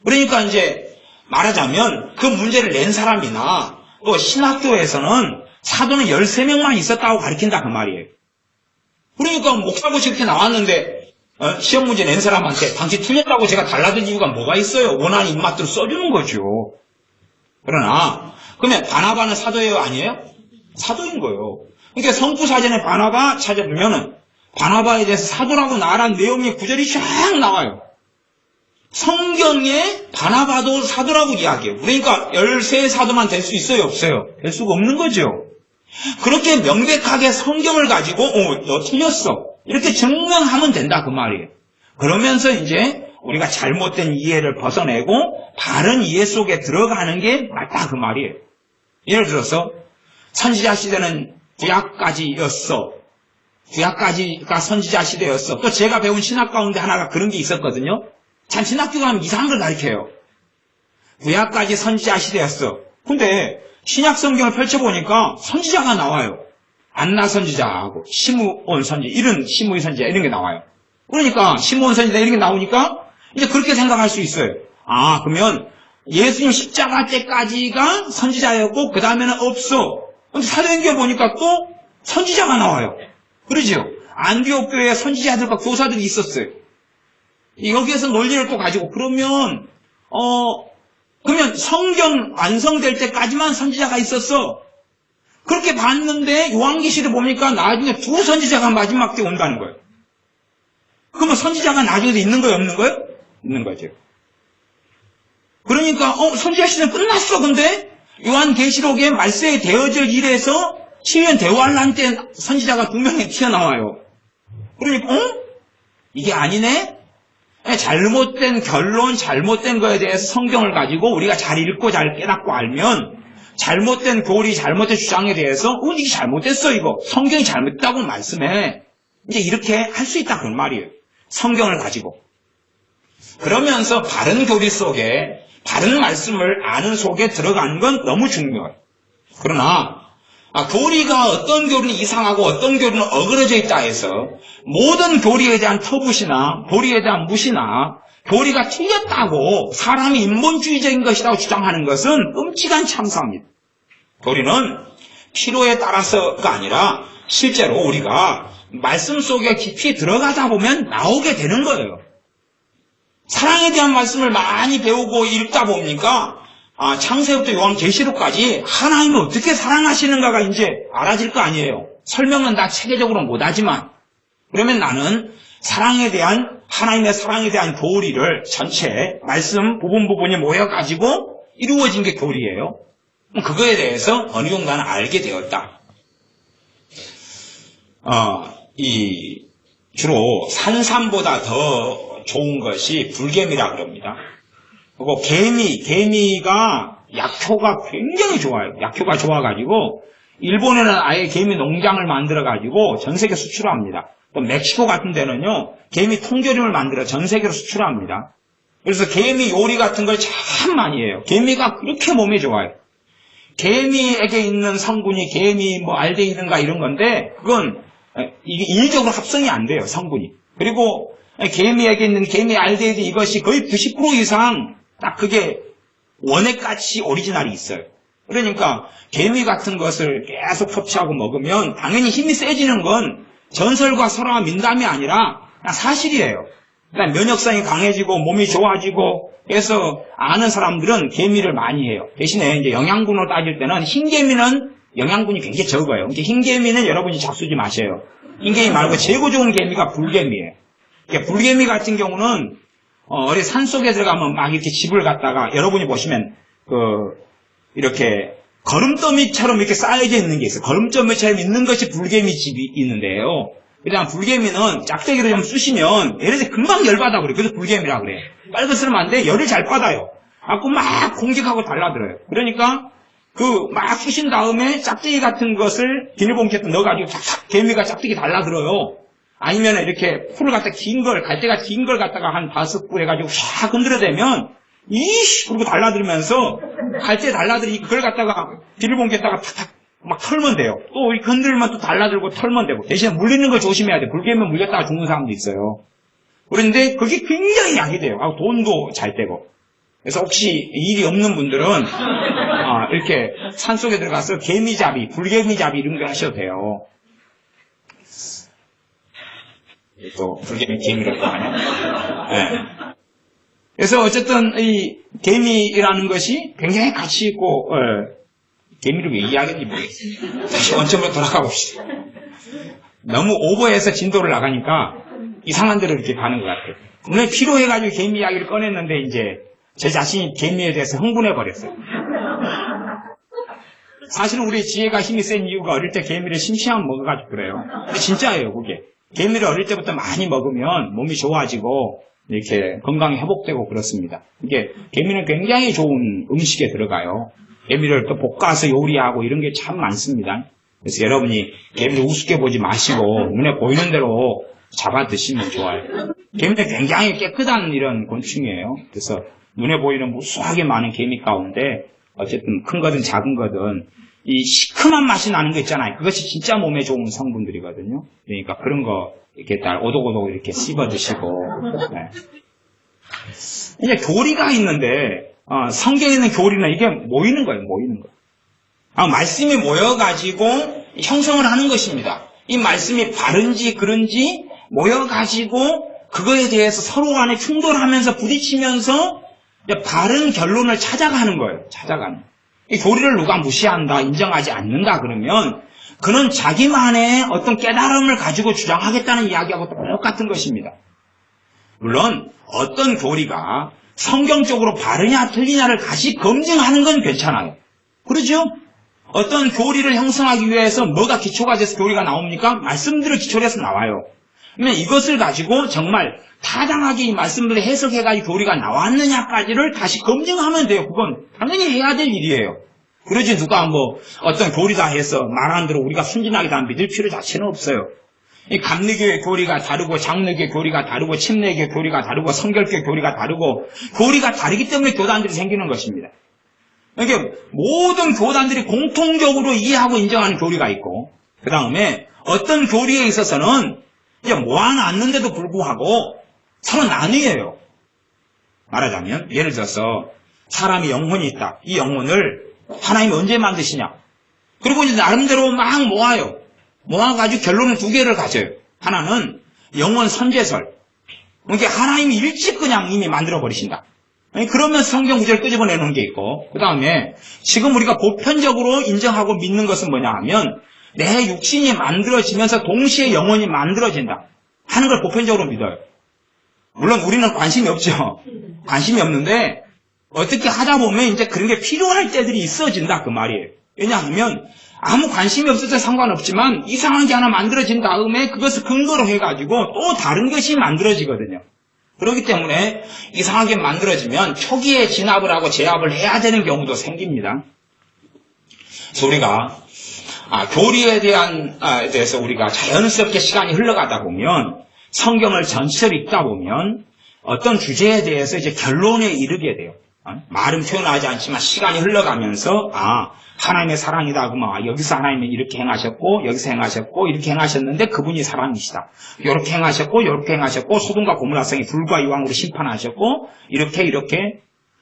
그러니까 이제 말하자면 그 문제를 낸 사람이나 또 신학교에서는 사도는 13명만 있었다고 가르친다 그 말이에요. 그러니까 목사고시 이렇게 나왔는데 시험 문제 낸 사람한테 당신 틀렸다고 제가 달라든 이유가 뭐가 있어요? 원하는 입맛대로 써주는 거죠. 그러나 그러면 바나바는 사도예요? 아니에요? 사도인 거예요. 그러니까 성부사전에 바나바 찾아보면은 바나바에 대해서 사도라고 말한 내용의 구절이 쫙 나와요. 성경에 바나바도 사도라고 이야기해요. 그러니까 13사도만 될 수 있어요? 없어요? 될 수가 없는 거죠. 그렇게 명백하게 성경을 가지고 너 틀렸어. 이렇게 증명하면 된다 그 말이에요. 그러면서 이제 우리가 잘못된 이해를 벗어내고 바른 이해 속에 들어가는 게 맞다 그 말이에요. 예를 들어서 선지자 시대는 구약까지였어. 구약까지가 선지자 시대였어. 또 제가 배운 신학 가운데 하나가 그런 게 있었거든요. 참 신학교가 하면 이상한 걸 가르쳐요. 구약까지 선지자 시대였어. 근데 신약 성경을 펼쳐보니까 선지자가 나와요. 안나 선지자하고 시므온 선지자, 이런 시므의 선지자 이런 게 나와요. 그러니까 시므온 선지자 이런 게 나오니까 이제 그렇게 생각할 수 있어요. 그러면 예수님 십자가 때까지가 선지자였고 그 다음에는 없어. 근데 사도행전 보니까 또 선지자가 나와요. 그러죠? 안디옥 교회에 선지자들과 교사들이 있었어요. 여기에서 논리를 또 가지고 그러면 성경 완성될 때까지만 선지자가 있었어. 그렇게 봤는데 요한계시를 보니까 나중에 두 선지자가 마지막 때 온다는 거예요. 그러면 선지자가 나중에도 있는 거예요? 없는 거예요? 있는 거죠. 그러니까 선지자 시대는 끝났어. 근데 요한계시록에 말세에 되어질 일에서 7년 대환란 때 선지자가 2명이 튀어나와요. 그러니까 이게 아니네? 잘못된 결론, 잘못된 거에 대해서 성경을 가지고 우리가 잘 읽고 잘 깨닫고 알면 잘못된 교리, 잘못된 주장에 대해서 이게 잘못됐어 이거. 성경이 잘못됐다고 말씀해. 이제 이렇게 할 수 있다 그런 말이에요. 성경을 가지고. 그러면서 바른 교리 속에 바른 말씀을 아는 속에 들어가는 건 너무 중요해요. 그러나 교리가 어떤 교리는 이상하고 어떤 교리는 어그러져 있다 해서 모든 교리에 대한 터부시나 교리에 대한 무시나 교리가 틀렸다고 사람이 인본주의적인 것이라고 주장하는 것은 끔찍한 참사입니다. 교리는 필요에 따라서가 아니라 실제로 우리가 말씀 속에 깊이 들어가다 보면 나오게 되는 거예요. 사랑에 대한 말씀을 많이 배우고 읽다 보니까 창세부터 요한계시록까지 하나님을 어떻게 사랑하시는가가 이제 알아질 거 아니에요. 설명은 다 체계적으로 못하지만 그러면 나는 사랑에 대한 하나님의 사랑에 대한 교리를 전체 말씀 부분이 모여가지고 이루어진 게 교리예요. 그거에 대해서 어느 정도는 알게 되었다. 주로 산삼보다 더 좋은 것이 불개미라 그럽니다. 그리고 개미가 약효가 굉장히 좋아요. 약효가 좋아가지고 일본에는 아예 개미 농장을 만들어가지고 전 세계 수출합니다. 또 멕시코 같은 데는요, 개미 통조림을 만들어 전 세계로 수출합니다. 그래서 개미 요리 같은 걸 참 많이 해요. 개미가 그렇게 몸에 좋아요. 개미에게 있는 성분이 개미 알데히드인가 이런 건데 그건 이게 인위적으로 합성이 안 돼요, 성분이. 그리고 개미에게 있는 개미 알데히드 이것이 거의 90% 이상 딱 그게 원액같이 오리지널이 있어요. 그러니까 개미 같은 것을 계속 섭취하고 먹으면 당연히 힘이 세지는 건 전설과 설화 민담이 아니라 그냥 사실이에요. 그러니까 면역성이 강해지고 몸이 좋아지고 해서 아는 사람들은 개미를 많이 해요. 대신에 이제 영양분으로 따질 때는 흰개미는 영양분이 굉장히 적어요. 흰개미는 여러분이 잡수지 마세요. 흰개미 말고 최고 좋은 개미가 불개미예요. 그러니까 불개미 같은 경우는 어디 산속에 들어가면 막 이렇게 집을 갖다가 여러분이 보시면 이렇게 거름더미처럼 이렇게 쌓여져 있는 게 있어요. 거름더미처럼 있는 것이 불개미 집이 있는데요. 그다음 불개미는 짝대기로 좀 쑤시면 얘네들 금방 열받아 그래요. 그래서 불개미라 그래요. 빨갛으면 안 돼. 열을 잘 받아요. 갖고 막 공격하고 달라들어요. 그러니까 막 쑤신 다음에 짝대기 같은 것을 비닐봉지에 넣어가지고 착착 개미가 짝대기 달라들어요. 아니면 이렇게 풀을 갖다 갈대가 긴 걸 갖다가 한 5구 해가지고 샥 흔들어대면 이씨! 그러고 달라들면서 갈대 달라들이 그걸 갖다가 비닐봉지에다가 탁탁 막 털면 돼요. 또 이렇게 흔들면 또 달라들고 털면 되고 대신에 물리는 걸 조심해야 돼. 불개미 물렸다가 죽는 사람도 있어요. 그런데 그게 굉장히 약이 돼요. 돈도 잘 떼고. 그래서 혹시 일이 없는 분들은 이렇게 산속에 들어가서 개미잡이, 불개미잡이 이런 거 하셔도 돼요. 또 불개미 개미라고 하네. 네. 그래서 어쨌든 이 개미라는 것이 굉장히 가치 있고 개미를 왜 이야기하는지 모르겠어요. 다시 원점으로 돌아가 봅시다. 너무 오버해서 진도를 나가니까 이상한 데로 이렇게 가는 것 같아요. 오늘 필요해가지고 개미 이야기를 꺼냈는데 이제 제 자신이 개미에 대해서 흥분해버렸어요. 사실은 우리 지혜가 힘이 센 이유가 어릴 때 개미를 심심하면 먹어가지고 그래요. 근데 진짜예요, 그게. 개미를 어릴 때부터 많이 먹으면 몸이 좋아지고 이렇게 건강이 회복되고 그렇습니다. 이게 개미는 굉장히 좋은 음식에 들어가요. 개미를 또 볶아서 요리하고 이런 게 참 많습니다. 그래서 여러분이 개미를 우습게 보지 마시고 눈에 보이는 대로 잡아 드시면 좋아요. 개미는 굉장히 깨끗한 이런 곤충이에요. 그래서 눈에 보이는 무수하게 많은 개미 가운데 어쨌든 큰 거든 작은 거든 이 시큼한 맛이 나는 거 있잖아요. 그것이 진짜 몸에 좋은 성분들이거든요. 그러니까 그런 거 이렇게 딱 오독오독 이렇게 씹어 드시고. 네. 이제 교리가 있는데 성경에 있는 교리는 이게 모이는 거예요. 모이는 거. 말씀이 모여가지고 형성을 하는 것입니다. 이 말씀이 바른지 그른지 모여가지고 그거에 대해서 서로 간에 충돌하면서 부딪히면서 바른 결론을 찾아가는 거예요. 찾아가는. 이 교리를 누가 무시한다, 인정하지 않는다 그러면 그는 자기만의 어떤 깨달음을 가지고 주장하겠다는 이야기하고 똑같은 것입니다. 물론 어떤 교리가 성경적으로 바르냐 틀리냐를 다시 검증하는 건 괜찮아요. 그렇죠? 어떤 교리를 형성하기 위해서 뭐가 기초가 돼서 교리가 나옵니까? 말씀들을 기초로 해서 나와요. 그러면 이것을 가지고 정말 타당하게 이 말씀들을 해석해가지고 교리가 나왔느냐까지를 다시 검증하면 돼요. 그건 당연히 해야 될 일이에요. 그러지 누가 어떤 교리다 해서 말하는 대로 우리가 순진하게 다 믿을 필요 자체는 없어요. 이 감리교의 교리가 다르고 장로교의 교리가 다르고 침례교의 교리가 다르고 성결교의 교리가 다르고 교리가 다르기 때문에 교단들이 생기는 것입니다. 그러니까 모든 교단들이 공통적으로 이해하고 인정하는 교리가 있고 그 다음에 어떤 교리에 있어서는 이제 모아놨는데도 불구하고 서로 나뉘어요. 말하자면 예를 들어서 사람이 영혼이 있다. 이 영혼을 하나님이 언제 만드시냐? 그리고 이제 나름대로 막 모아요. 모아가지고 결론은 두 개를 가져요. 하나는 영혼 선제설. 그러니까 하나님이 일찍 그냥 이미 만들어버리신다. 그러면서 성경 구절을 끄집어내는 게 있고, 그 다음에 지금 우리가 보편적으로 인정하고 믿는 것은 뭐냐 하면 내 육신이 만들어지면서 동시에 영혼이 만들어진다 하는 걸 보편적으로 믿어요. 물론 우리는 관심이 없죠. 관심이 없는데 어떻게 하다 보면 이제 그런 게 필요할 때들이 있어진다 그 말이에요. 왜냐하면 아무 관심이 없어도 상관없지만 이상한 게 하나 만들어진 다음에 그것을 근거로 해가지고 또 다른 것이 만들어지거든요. 그렇기 때문에 이상하게 만들어지면 초기에 진압을 하고 제압을 해야 되는 경우도 생깁니다. 그래서 우리가 교리에 대해서 우리가 자연스럽게 시간이 흘러가다 보면 성경을 전체를 읽다 보면 어떤 주제에 대해서 이제 결론에 이르게 돼요. 말은 표현하지 않지만 시간이 흘러가면서 하나님의 사랑이다. 그러면 여기서 하나님은 이렇게 행하셨고 여기서 행하셨고 이렇게 행하셨는데 그분이 사랑이시다. 이렇게 행하셨고 이렇게 행하셨고 소돔과 고모라 성이 불과 유황으로 심판하셨고 이렇게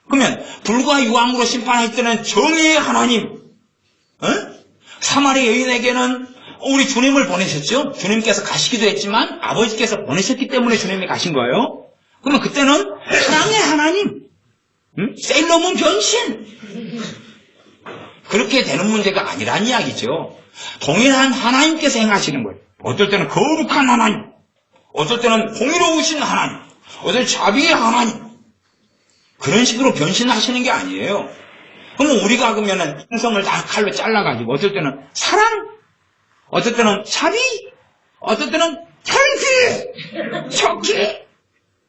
그러면 불과 유황으로 심판할 때는 정의의 하나님, 사마리 여인에게는 우리 주님을 보내셨죠. 주님께서 가시기도 했지만 아버지께서 보내셨기 때문에 주님이 가신 거예요. 그러면 그때는 사랑의 하나님, 세일러문 변신, 그렇게 되는 문제가 아니란 이야기죠. 동일한 하나님께서 행하시는 거예요. 어떨 때는 거룩한 하나님, 어떨 때는 공의로우신 하나님, 어떨 때는 자비의 하나님, 그런 식으로 변신하시는 게 아니에요. 그러면 우리가 그러면은 인성을 다 칼로 잘라가지고 어떨 때는 사랑, 어떨 때는 자비, 어떨 때는 혈기,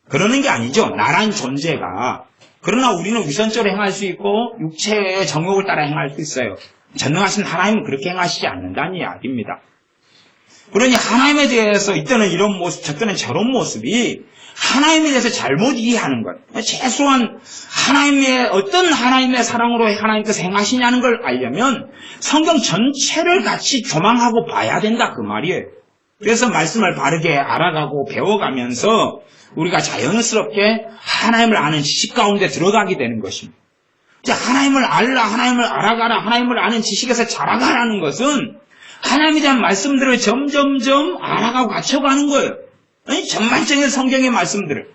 그러는 게 아니죠. 나란 존재가. 그러나 우리는 위선적으로 행할 수 있고 육체의 정욕을 따라 행할 수 있어요. 전능하신 하나님은 그렇게 행하시지 않는다는 이야기입니다. 그러니 하나님에 대해서 이때는 이런 모습, 저때는 저런 모습이 하나님에 대해서 잘못 이해하는 것. 최소한 어떤 하나님의 사랑으로 하나님께서 행하시냐는 걸 알려면 성경 전체를 같이 조망하고 봐야 된다 그 말이에요. 그래서 말씀을 바르게 알아가고 배워가면서 우리가 자연스럽게 하나님을 아는 지식 가운데 들어가게 되는 것입니다. 하나님을 알아가라, 하나님을 아는 지식에서 자라가라는 것은 하나님에 대한 말씀들을 점점점 알아가고 갖춰가는 거예요. 전반적인 성경의 말씀들을.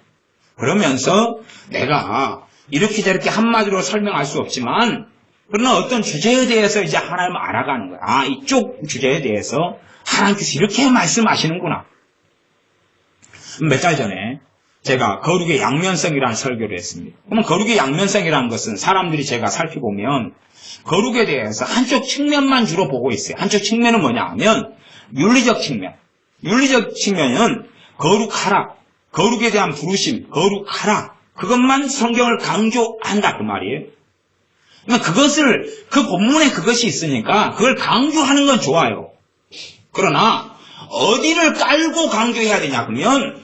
그러면서 내가 이렇게 저렇게 한마디로 설명할 수 없지만 그러나 어떤 주제에 대해서 이제 하나님을 알아가는 거야. 이쪽 주제에 대해서 하나님께서 이렇게 말씀하시는구나. 몇 달 전에 제가 거룩의 양면성이라는 설교를 했습니다. 그러면 거룩의 양면성이라는 것은 사람들이 제가 살펴보면 거룩에 대해서 한쪽 측면만 주로 보고 있어요. 한쪽 측면은 뭐냐 하면 윤리적 측면. 윤리적 측면은 거룩하라, 거룩에 대한 부르심, 거룩하라, 그것만 성경을 강조한다 그 말이에요. 그러니까 그 본문에 그것이 있으니까 그걸 강조하는 건 좋아요. 그러나 어디를 깔고 강조해야 되냐 그러면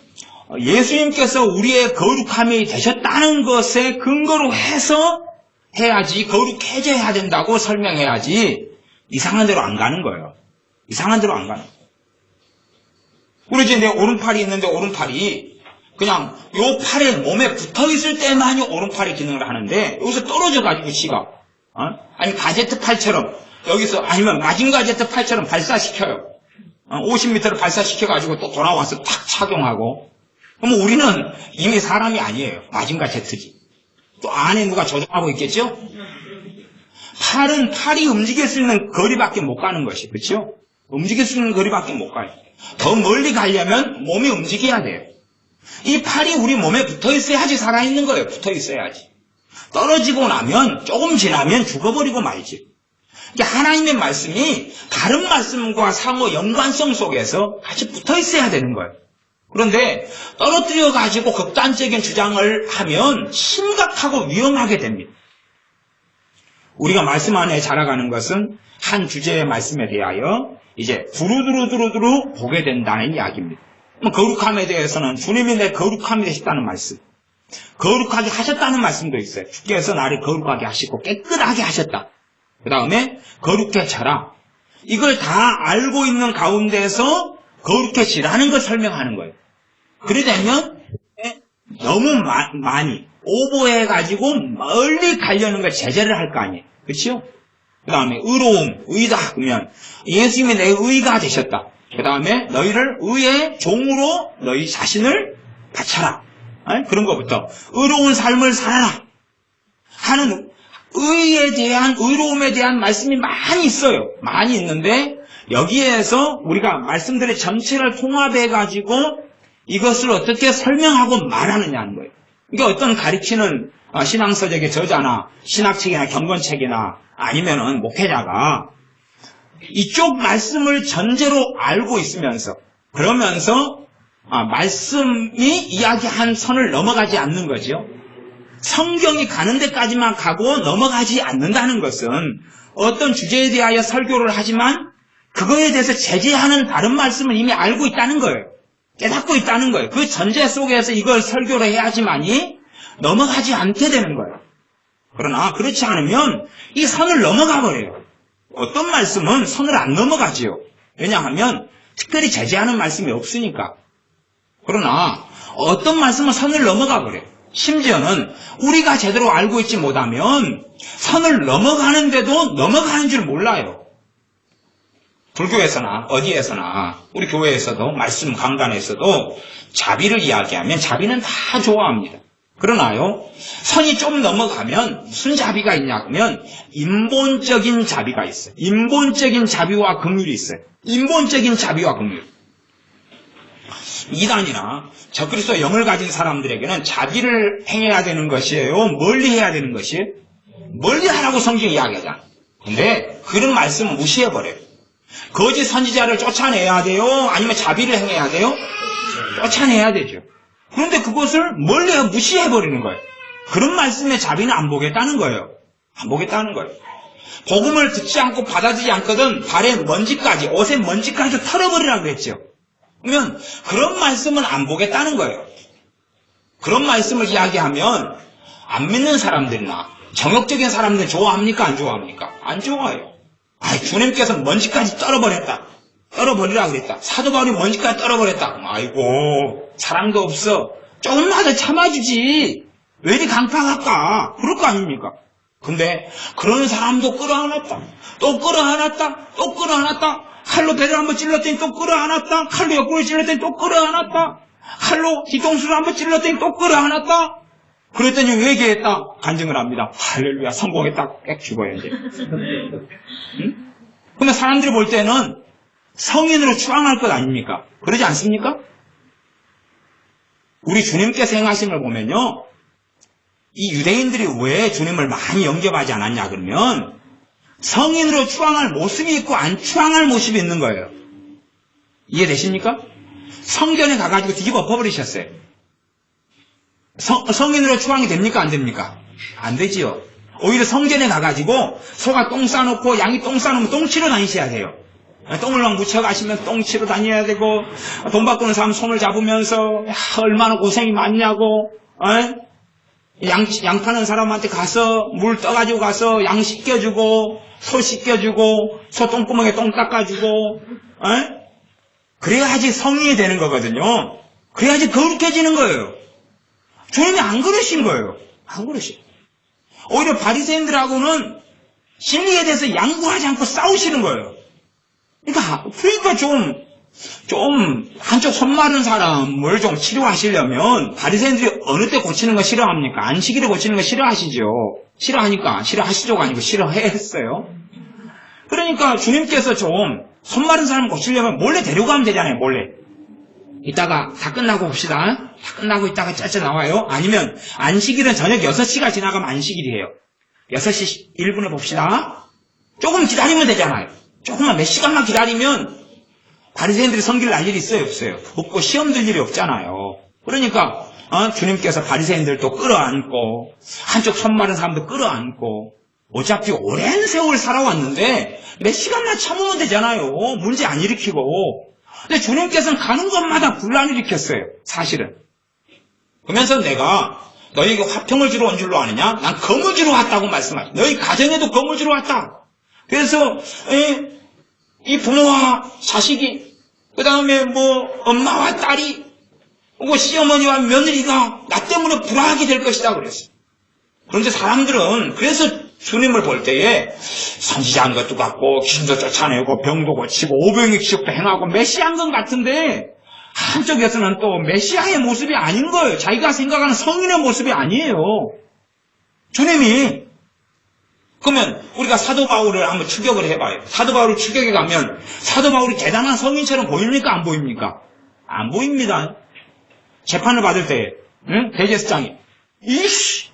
예수님께서 우리의 거룩함이 되셨다는 것에 근거로 해서 해야지, 거룩해져야 된다고 설명해야지 이상한 데로 안 가는 거예요. 이상한 데로 안 가는 거예요. 우리 이제 내 오른팔이 있는데 오른팔이 그냥 요 팔에 몸에 붙어있을 때만이 오른팔이 기능을 하는데 여기서 떨어져가지고 지가 아니 가제트 팔처럼 여기서 아니면 마진 가제트 팔처럼 발사시켜요. 50m를 발사시켜가지고 또 돌아와서 탁 착용하고. 그럼 우리는 이미 사람이 아니에요. 마징가 제트지. 또 안에 누가 조종하고 있겠죠? 팔이 움직일 수 있는 거리밖에 못 가는 것이, 그렇죠? 움직일 수 있는 거리밖에 못 가요. 더 멀리 가려면 몸이 움직여야 돼요. 이 팔이 우리 몸에 붙어 있어야지 살아있는 거예요. 붙어 있어야지. 떨어지고 나면 조금 지나면 죽어버리고 말지. 하나님의 말씀이 다른 말씀과 상호 연관성 속에서 같이 붙어 있어야 되는 거예요. 그런데 떨어뜨려가지고 극단적인 주장을 하면 심각하고 위험하게 됩니다. 우리가 말씀 안에 자라가는 것은 한 주제의 말씀에 대하여 이제 두루두루 보게 된다는 이야기입니다. 거룩함에 대해서는 주님이 내 거룩함이 되셨다는 말씀, 거룩하게 하셨다는 말씀도 있어요. 주께서 나를 거룩하게 하시고 깨끗하게 하셨다. 그 다음에 거룩해져라. 이걸 다 알고 있는 가운데서 거룩해지라는 걸 설명하는 거예요. 그러려면 너무 많이 오버해가지고 멀리 가려는 걸 제재를 할 거 아니에요. 그렇죠? 그 다음에 의로움, 의다 그러면 예수님이 내 의가 되셨다. 그 다음에 너희를 의의 종으로 너희 자신을 바쳐라. 그런 것부터 의로운 삶을 살아라 하는 의에 대한 의로움에 대한 말씀이 많이 있어요. 많이 있는데 여기에서 우리가 말씀들의 전체를 통합해가지고 이것을 어떻게 설명하고 말하느냐는 거예요. 이게 어떤 가르치는 신앙서적의 저자나 신학책이나 경건책이나 아니면은 목회자가 이쪽 말씀을 전제로 알고 있으면서 그러면서 말씀이 이야기한 선을 넘어가지 않는 거죠. 성경이 가는 데까지만 가고 넘어가지 않는다는 것은 어떤 주제에 대하여 설교를 하지만 그거에 대해서 제재하는 다른 말씀을 이미 알고 있다는 거예요. 깨닫고 있다는 거예요. 그 전제 속에서 이걸 설교를 해야지만이 넘어가지 않게 되는 거예요. 그러나 그렇지 않으면 이 선을 넘어가 버려요. 어떤 말씀은 선을 안 넘어가지요. 왜냐하면 특별히 제재하는 말씀이 없으니까. 그러나 어떤 말씀은 선을 넘어가 버려요. 심지어는 우리가 제대로 알고 있지 못하면 선을 넘어가는데도 넘어가는 줄 몰라요. 불교에서나 어디에서나 우리 교회에서도 말씀 강단에서도 자비를 이야기하면 자비는 다 좋아합니다. 그러나요, 선이 좀 넘어가면 무슨 자비가 있냐 하면 인본적인 자비가 있어요. 인본적인 자비와 긍휼이 있어요. 인본적인 자비와 긍휼. 이단이나 적그리스도 영을 가진 사람들에게는 자비를 행해야 되는 것이에요? 멀리 해야 되는 것이에요? 멀리 하라고 성경이 이야기하잖아. 근데 그런 말씀은 무시해버려요. 거짓 선지자를 쫓아내야 돼요? 아니면 자비를 행해야 돼요? 쫓아내야 되죠. 그런데 그것을 멀리 무시해버리는 거예요. 그런 말씀에 자비는 안 보겠다는 거예요. 안 보겠다는 거예요. 복음을 듣지 않고 받아들이지 않거든 발에 먼지까지, 옷에 먼지까지 털어버리라고 그랬죠. 그러면 그런 말씀은 안 보겠다는 거예요. 그런 말씀을 이야기하면 안 믿는 사람들이나 정욕적인 사람들은 좋아합니까? 안 좋아합니까? 안 좋아해요. 주님께서 먼지까지 떨어버렸다. 떨어버리라고 그랬다. 사도 바울이 먼지까지 떨어버렸다. 아이고, 사랑도 없어. 조금만 더 참아주지. 왜 이리 강팍할까? 그럴 거 아닙니까? 근데 그런 사람도 끌어안았다. 또 끌어안았다. 또 끌어안았다. 칼로 배를 한번 찔렀더니 또 끌어안았다. 칼로 옆구리 찔렀더니 또 끌어안았다. 칼로 뒤통수를 한번 찔렀더니 또 끌어안았다. 그랬더니 회개했다. 간증을 합니다. 할렐루야, 성공했다. 꽥 죽어요, 이제. 응? 그러면 사람들이 볼 때는 성인으로 추앙할 것 아닙니까? 그러지 않습니까? 우리 주님께서 행하신 걸 보면요, 이 유대인들이 왜 주님을 많이 영접하지 않았냐 그러면 성인으로 추앙할 모습이 있고 안 추앙할 모습이 있는 거예요. 이해되십니까? 성전에 가가지고 뒤집어 엎어버리셨어요. 성인으로 추앙이 됩니까? 안 됩니까? 안 되지요. 오히려 성전에 가가지고 소가 똥 싸놓고 양이 똥 싸놓으면 똥 치러 다니셔야 돼요. 똥을 막 묻혀가시면 똥 치러 다녀야 되고, 돈 바꾸는 사람 손을 잡으면서 얼마나 고생이 많냐고, 양 파는 사람한테 가서 물 떠가지고 가서 양 씻겨주고, 소 씻겨주고, 소 똥구멍에 똥 닦아주고, 그래야지 성인이 되는 거거든요. 그래야지 거룩해지는 거예요. 주님이 안 그러신 거예요. 안 그러신. 오히려 바리새인들하고는 진리에 대해서 양보하지 않고 싸우시는 거예요. 그러니까 좀 한쪽 손 마른 사람을 좀 치료하시려면 바리새인들이 어느 때 고치는 거 싫어합니까? 안식일에 고치는 거 싫어하시죠. 싫어하니까 싫어하시죠가 아니고 싫어했어요. 그러니까 주님께서 좀 손 마른 사람 고치려면 몰래 데려가면 되잖아요. 몰래. 이따가 다 끝나고 봅시다. 다 끝나고 이따가 짜짜 나와요. 아니면 안식일은 저녁 6시가 지나가면 안식일이에요. 6시 1분을 봅시다. 조금 기다리면 되잖아요. 조금만 몇 시간만 기다리면 바리새인들이 성길 날 일이 있어요? 없어요? 없고 시험 들 일이 없잖아요. 그러니까 주님께서 바리새인들도 끌어안고 한쪽 손 마른 사람도 끌어안고 어차피 오랜 세월 살아왔는데 몇 시간만 참으면 되잖아요. 문제 안 일으키고. 근데 주님께서는 가는 곳마다 분란을 일으켰어요. 사실은. 그러면서 내가 너희에게 화평을 주러 온 줄로 아느냐? 난 검을 주러 왔다고 말씀하죠. 너희 가정에도 검을 주러 왔다. 그래서 이 부모와 자식이, 그 다음에 엄마와 딸이 시어머니와 며느리가 나 때문에 불화하게 될 것이다 그랬어요. 그런데 사람들은 그래서 주님을 볼 때에 선지자한 것도 같고 귀신도 쫓아내고 병도 고치고 오병이어 기적도 행하고 메시아인 것 같은데 한쪽에서는 또 메시아의 모습이 아닌 거예요. 자기가 생각하는 성인의 모습이 아니에요. 주님이. 그러면 우리가 사도 바울을 한번 추격을 해봐요. 사도 바울을 추격해 가면 사도 바울이 대단한 성인처럼 보입니까? 안 보입니까? 안 보입니다. 재판을 받을 때 대제사장이 이씨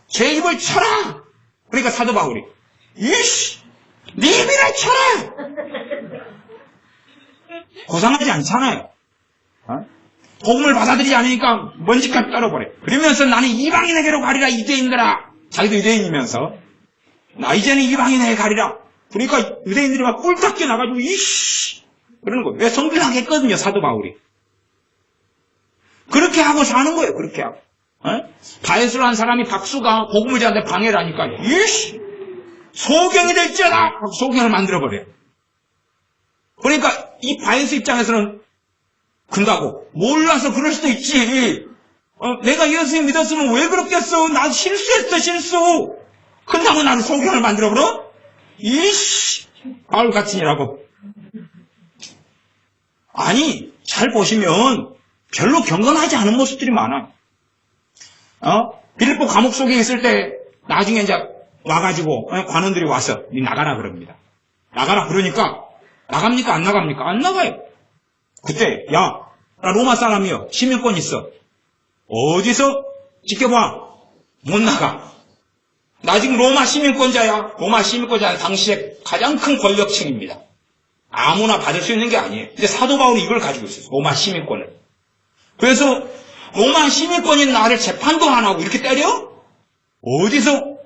제 입을 쳐라. 그러니까 사도 바울이 이씨 네 입이나 쳐라. 고상하지 않잖아요. 복음을 받아들이지 않으니까 먼지까지 떨어버려. 그러면서 나는 이방인에게로 가리라 유대인들아. 자기도 유대인이면서 나 이제는 이방인에게 가리라. 그러니까 유대인들이 막 꿀딱 나가지고 이씨 그러는 거예요. 왜 성질나게 했거든요. 사도 바울이. 그렇게 하고 사는 거예요. 그렇게 하고. 바에스로 한 사람이 박수가 복음을 자한테 방해를 하니까 이씨 소경이 될지어다. 소경을 만들어버려요. 그러니까 이 바에스 입장에서는 근다고 몰라서 그럴 수도 있지. 내가 예수님 믿었으면 왜 그렇겠어. 나 실수했어 실수. 근다고 나는 소경을 만들어버려? 이씨 바울 같으니라고. 아니 잘 보시면 별로 경건하지 않은 모습들이 많아요. 빌립보 감옥 속에 있을 때 나중에 이제 와가지고 관원들이 와서 니 나가라 그럽니다. 나가라 그러니까 나갑니까 안 나갑니까? 안 나가요. 그때 야 나 로마 사람이요 시민권 있어. 어디서 지켜봐. 못 나가. 나 지금 로마 시민권자야. 로마 시민권자는 당시에 가장 큰 권력층입니다. 아무나 받을 수 있는 게 아니에요. 근데 사도 바울이 이걸 가지고 있어요. 로마 시민권을. 그래서 로마 시민권인 나를 재판도 안 하고 이렇게 때려? 어디서?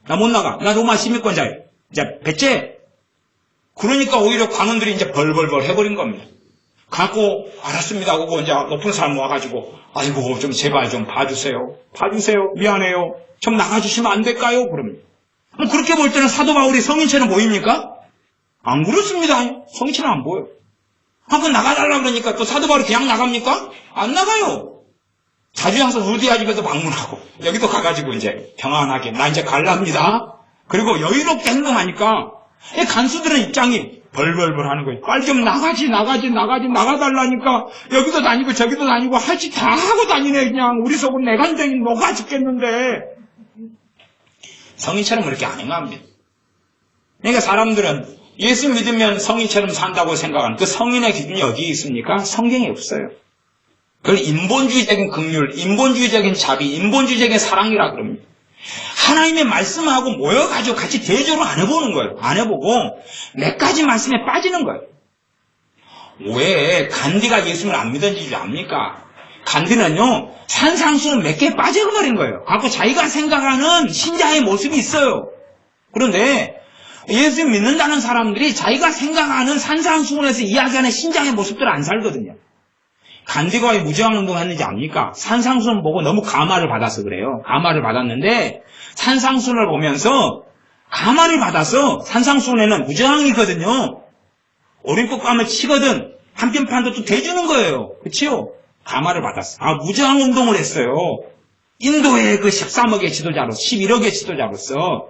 나 못 나가. 나 로마 시민권자예요. 이제 배째. 그러니까 오히려 관원들이 이제 벌벌벌 해버린 겁니다. 갖고 알았습니다 하고 이제 높은 사람 와가지고 아이고 좀 제발 좀 봐주세요. 봐주세요. 미안해요. 좀 나가주시면 안 될까요? 그러면 그렇게 볼 때는 사도 바울이 성인처럼 보입니까? 안 그렇습니다. 성인처럼 안 보여요. 한번 나가달라 그러니까 또 사도 바울이 그냥 나갑니까? 안 나가요. 자주 항상 루디아 집에도 방문하고 여기도 가가지고 이제 평안하게 나 이제 갈랍니다. 그리고 여유롭게 행동하니까 간수들의 입장이 벌벌벌 하는 거예요. 빨리 좀 나가달라니까 여기도 다니고 저기도 다니고 할 짓 다 하고 다니네. 그냥 우리 속은 내간댕이 녹아 죽겠는데. 성인처럼 그렇게 안 행합니다. 그러니까 사람들은 예수 믿으면 성인처럼 산다고 생각하는 그 성인의 기준이 어디에 있습니까? 성경에 없어요. 그걸 인본주의적인 긍휼, 인본주의적인 자비, 인본주의적인 사랑이라 그럽니다. 하나님의 말씀하고 모여가지고 같이 대조를 안 해보는 거예요. 안 해보고 몇 가지 말씀에 빠지는 거예요. 왜 간디가 예수님을 안 믿었는지 줄 압니까? 간디는요 산상수는 몇 개에 빠져버린 거예요. 갖고 자기가 생각하는 신자의 모습이 있어요. 그런데 예수 믿는다는 사람들이 자기가 생각하는 산상수훈에서 이야기하는 신자의 모습들을 안 살거든요. 간디가 왜 무저항운동을 했는지 압니까? 산상수훈 보고 너무 감화를 받아서 그래요. 감화를 받았는데 산상수훈을 보면서 감화를 받아서 산상수훈에는 무저항이거든요. 오림국 가면 치거든 한편판도 또 대주는 거예요. 그치요? 감화를 받았어. 무저항운동을 했어요. 인도의 그 13억의 지도자로서 11억의 지도자로서.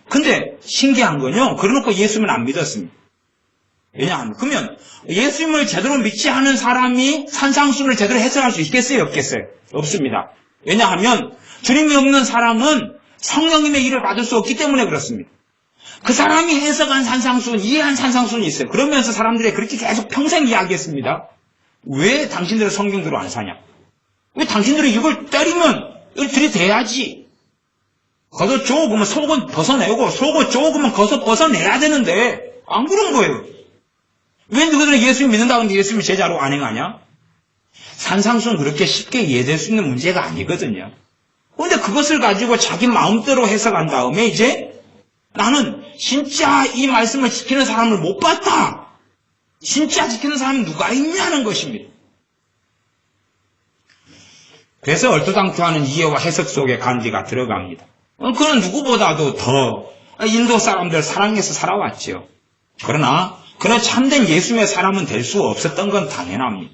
근데 신기한 건요. 그래놓고 예수님은 안 믿었습니다. 왜냐하면 그러면 예수님을 제대로 믿지 않은 사람이 산상수훈을 제대로 해석할 수 있겠어요? 없겠어요? 없습니다. 왜냐하면 주님이 없는 사람은 성령님의 일을 받을 수 없기 때문에 그렇습니다. 그 사람이 해석한 산상수훈, 이해한 산상수훈이 있어요. 그러면서 사람들이 그렇게 계속 평생 이야기했습니다. 왜 당신들은 성경대로 안 사냐? 왜 당신들이 이걸 때리면 이걸 들이대야지. 걷어줘 그러면 속은 벗어내고 속을 쪼그면 벗어내야 되는데 안 그런 거예요. 왜 너희들은 예수님 믿는다고 하는데 예수님을 제자로 안 행하냐? 산상수는 그렇게 쉽게 이해될 수 있는 문제가 아니거든요. 그런데 그것을 가지고 자기 마음대로 해석한 다음에 이제 나는 진짜 이 말씀을 지키는 사람을 못 봤다. 진짜 지키는 사람이 누가 있냐는 것입니다. 그래서 얼토당토 하는 이해와 해석 속에 간디가 들어갑니다. 그는 누구보다도 더 인도 사람들 사랑해서 살아왔죠. 그러나 그는 참된 예수님의 사람은 될 수 없었던 건 당연합니다.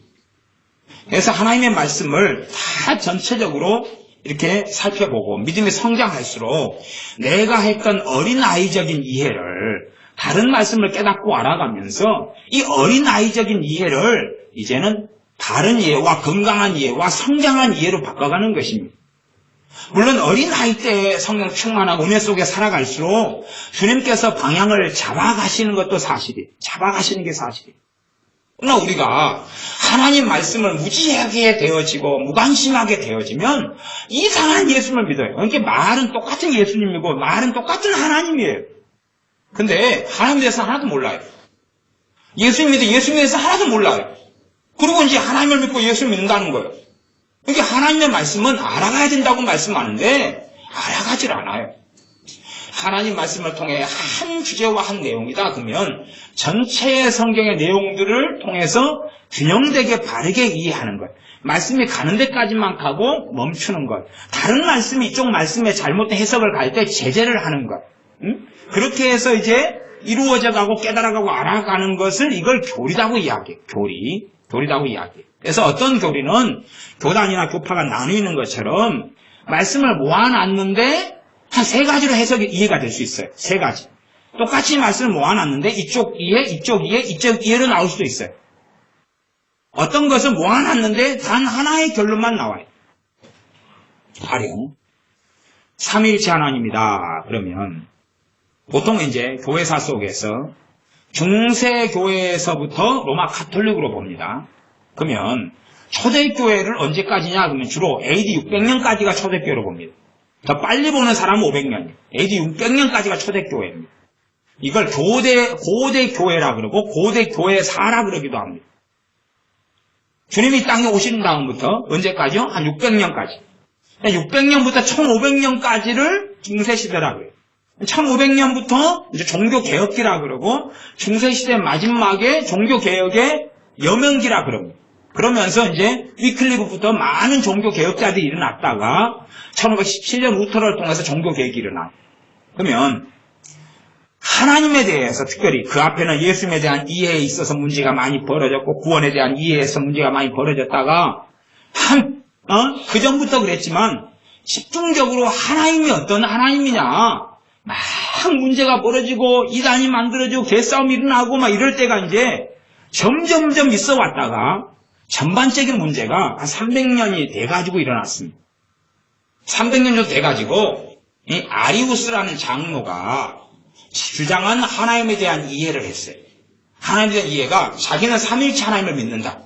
그래서 하나님의 말씀을 다 전체적으로 이렇게 살펴보고 믿음이 성장할수록 내가 했던 어린아이적인 이해를 다른 말씀을 깨닫고 알아가면서 이 어린아이적인 이해를 이제는 바른 이해와 건강한 이해와 성장한 이해로 바꿔가는 것입니다. 물론 어린아이 때 성령 충만하고 은혜 속에 살아갈수록 주님께서 방향을 잡아가시는 것도 사실이에요. 잡아가시는 게 사실이에요. 그러나 우리가 하나님 말씀을 무지하게 되어지고 무관심하게 되어지면 이상한 예수님을 믿어요. 그러니까 말은 똑같은 예수님이고 말은 똑같은 하나님이에요. 근데 하나님에 대해서 하나도 몰라요. 예수님에 대해서 하나도 몰라요. 그리고 이제 하나님을 믿고 예수를 믿는다는 거예요. 그러니까 하나님의 말씀은 알아가야 된다고 말씀하는데 알아가질 않아요. 하나님 말씀을 통해 한 주제와 한 내용이다 그러면 전체의 성경의 내용들을 통해서 균형되게 바르게 이해하는 것. 말씀이 가는 데까지만 가고 멈추는 것. 다른 말씀이 이쪽 말씀에 잘못된 해석을 갈 때 제재를 하는 것. 그렇게 해서 이제 이루어져 가고 깨달아가고 알아가는 것을 이걸 교리라고 이야기해요. 교리라고 이야기해요. 그래서 어떤 교리는 교단이나 교파가 나뉘는 것처럼 말씀을 모아놨는데 한 세 가지로 해석이 이해가 될 수 있어요. 세 가지. 똑같이 말씀을 모아놨는데 이쪽 이해, 이쪽 이해, 이쪽 이해로 나올 수도 있어요. 어떤 것은 모아놨는데 단 하나의 결론만 나와요. 가령 삼위일체 하나님이다 그러면 보통 이제 교회사 속에서 중세교회에서부터 로마 가톨릭으로 봅니다. 그러면 초대교회를 언제까지냐 그러면 주로 AD 600년까지가 초대교회로 봅니다. 더 빨리 보는 사람은 500년이에요. AD 600년까지가 초대교회입니다. 이걸 고대 교회라 그러고 고대 교회사라 그러기도 합니다. 주님이 땅에 오신 다음부터 언제까지요? 한 600년까지. 600년부터 1500년까지를 중세시대라 그래요. 1500년부터 이제 종교개혁기라 그러고 중세시대 마지막에 종교개혁의 여명기라 그럽니다. 그러면서 이제 위클리프부터 많은 종교개혁자들이 일어났다가 1517년 루터를 통해서 종교개혁이 일어나요. 그러면 하나님에 대해서 특별히 그 앞에는 예수님에 대한 이해에 있어서 문제가 많이 벌어졌고 구원에 대한 이해에서 문제가 많이 벌어졌다가 그 전부터 그랬지만 집중적으로 하나님이 어떤 하나님이냐 막 문제가 벌어지고 이단이 만들어지고 개싸움이 일어나고 막 이럴 때가 이제 점점점 있어 왔다가 전반적인 문제가 한 300년이 돼가지고 일어났습니다. 300년 정도 돼가지고 이 아리우스라는 장로가 주장한 하나님에 대한 이해를 했어요. 하나님에 대한 이해가 자기는 삼위일체 하나님을 믿는다.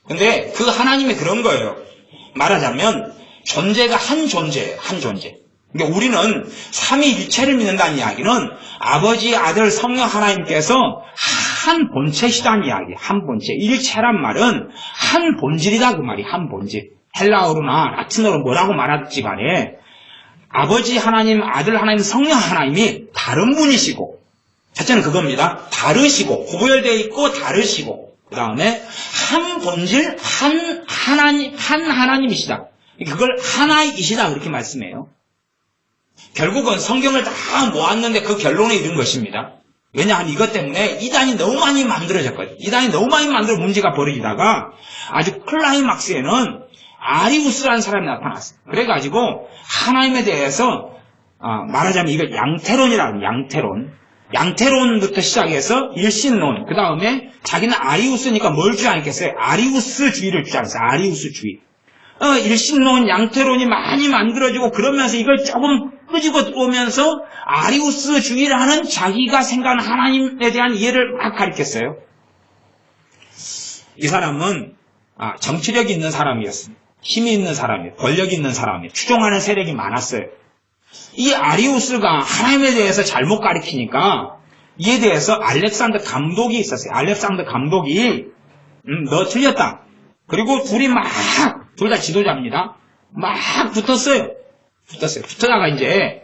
근데 그 하나님이 그런 거예요. 말하자면 존재가 한 존재. 그러니까 우리는 삼위일체를 믿는다는 이야기는 아버지, 아들, 성령 하나님께서 한 본체시다는 이야기. 한 본체. 일체란 말은 한 본질이다 그 말이. 한 본질. 헬라어로나 라틴어로 뭐라고 말하든지 간에 아버지 하나님, 아들 하나님, 성령 하나님이 다른 분이시고 첫째는 그겁니다. 다르시고 구별되어 있고 다르시고 그 다음에 한 본질, 한 하나님이시다. 그걸 하나이시다 그렇게 말씀해요. 결국은 성경을 다 모았는데 그 결론에 이른 것입니다. 왜냐하면 이것 때문에 이단이 너무 많이 만들어졌거든요. 이단이 너무 많이 만들어 문제가 벌어지다가 아주 클라이막스에는 아리우스라는 사람이 나타났어요. 그래가지고 하나님에 대해서 말하자면 이걸 양태론이라는 양태론부터 시작해서 일신론 그 다음에 자기는 아리우스니까 뭘 주장했겠어요? 아리우스주의를 주장했어요. 아리우스주의. 일신론, 양태론이 많이 만들어지고 그러면서 이걸 조금 끄집어 들어오면서 아리우스주의라는 자기가 생각하는 하나님에 대한 이해를 막 가르쳤어요. 이 사람은 정치력이 있는 사람이었습니다. 힘이 있는 사람이에요. 권력이 있는 사람이에요. 추종하는 세력이 많았어요. 이 아리우스가 하나님에 대해서 잘못 가르치니까 이에 대해서 알렉산더 감독이 있었어요. 알렉산더 감독이 너 틀렸다. 그리고 둘이 둘 다 지도자입니다. 막 붙었어요. 붙어다가 이제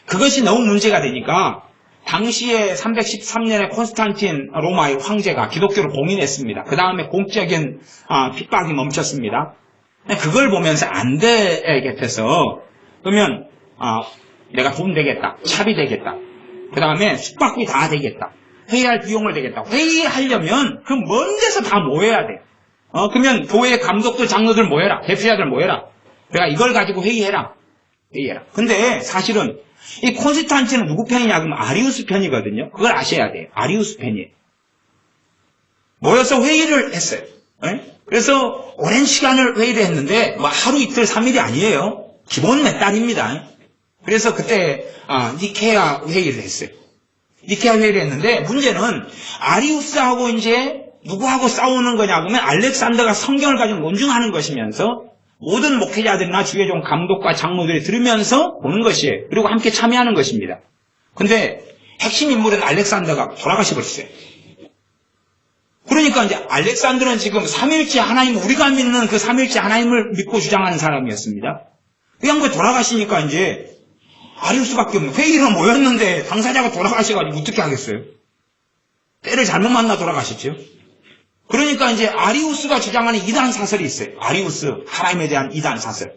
그것이 너무 문제가 되니까 당시에 313년에 콘스탄틴 로마의 황제가 기독교를 봉인했습니다. 그 다음에 공적인 핍박이 멈췄습니다. 그걸 보면서 안 되겠어서 그러면 내가 돈 되겠다. 차비 되겠다. 그 다음에 숙박비 다 되겠다. 회의할 비용을 되겠다. 회의하려면 그 먼 데서 다 모여야 돼요. 그러면 교회 감독들, 장로들 모여라. 대표자들 모여라. 내가 이걸 가지고 회의해라. 근데 사실은 이 콘스탄티는 누구 편이냐 그러면 아리우스 편이거든요. 그걸 아셔야 돼요. 아리우스 편이에요. 모여서 회의를 했어요. 그래서 오랜 시간을 회의를 했는데 뭐 하루 이틀 3일이 아니에요. 기본 몇 달입니다. 그래서 그때 니케아 회의를 했어요. 니케아 회의를 했는데 문제는 아리우스하고 이제 누구하고 싸우는 거냐 그러면 알렉산더가 성경을 가지고 논증하는 것이면서 모든 목회자들이나 주의종 감독과 장로들이 들으면서 보는 것이에요. 그리고 함께 참여하는 것입니다. 근데 핵심 인물은 알렉산더가 돌아가셔 버렸어요. 그러니까 이제 알렉산더는 지금 삼일째 하나님, 우리가 믿는 그 삼일째 하나님을 믿고 주장하는 사람이었습니다. 그 양반이 돌아가시니까 이제 아리우스밖에 없는, 회의로 모였는데 당사자가 돌아가셔가지고 어떻게 하겠어요? 때를 잘못 만나 돌아가셨죠. 그러니까 이제 아리우스가 주장하는 이단 사설이 있어요. 아리우스, 하나님에 대한 이단 사설.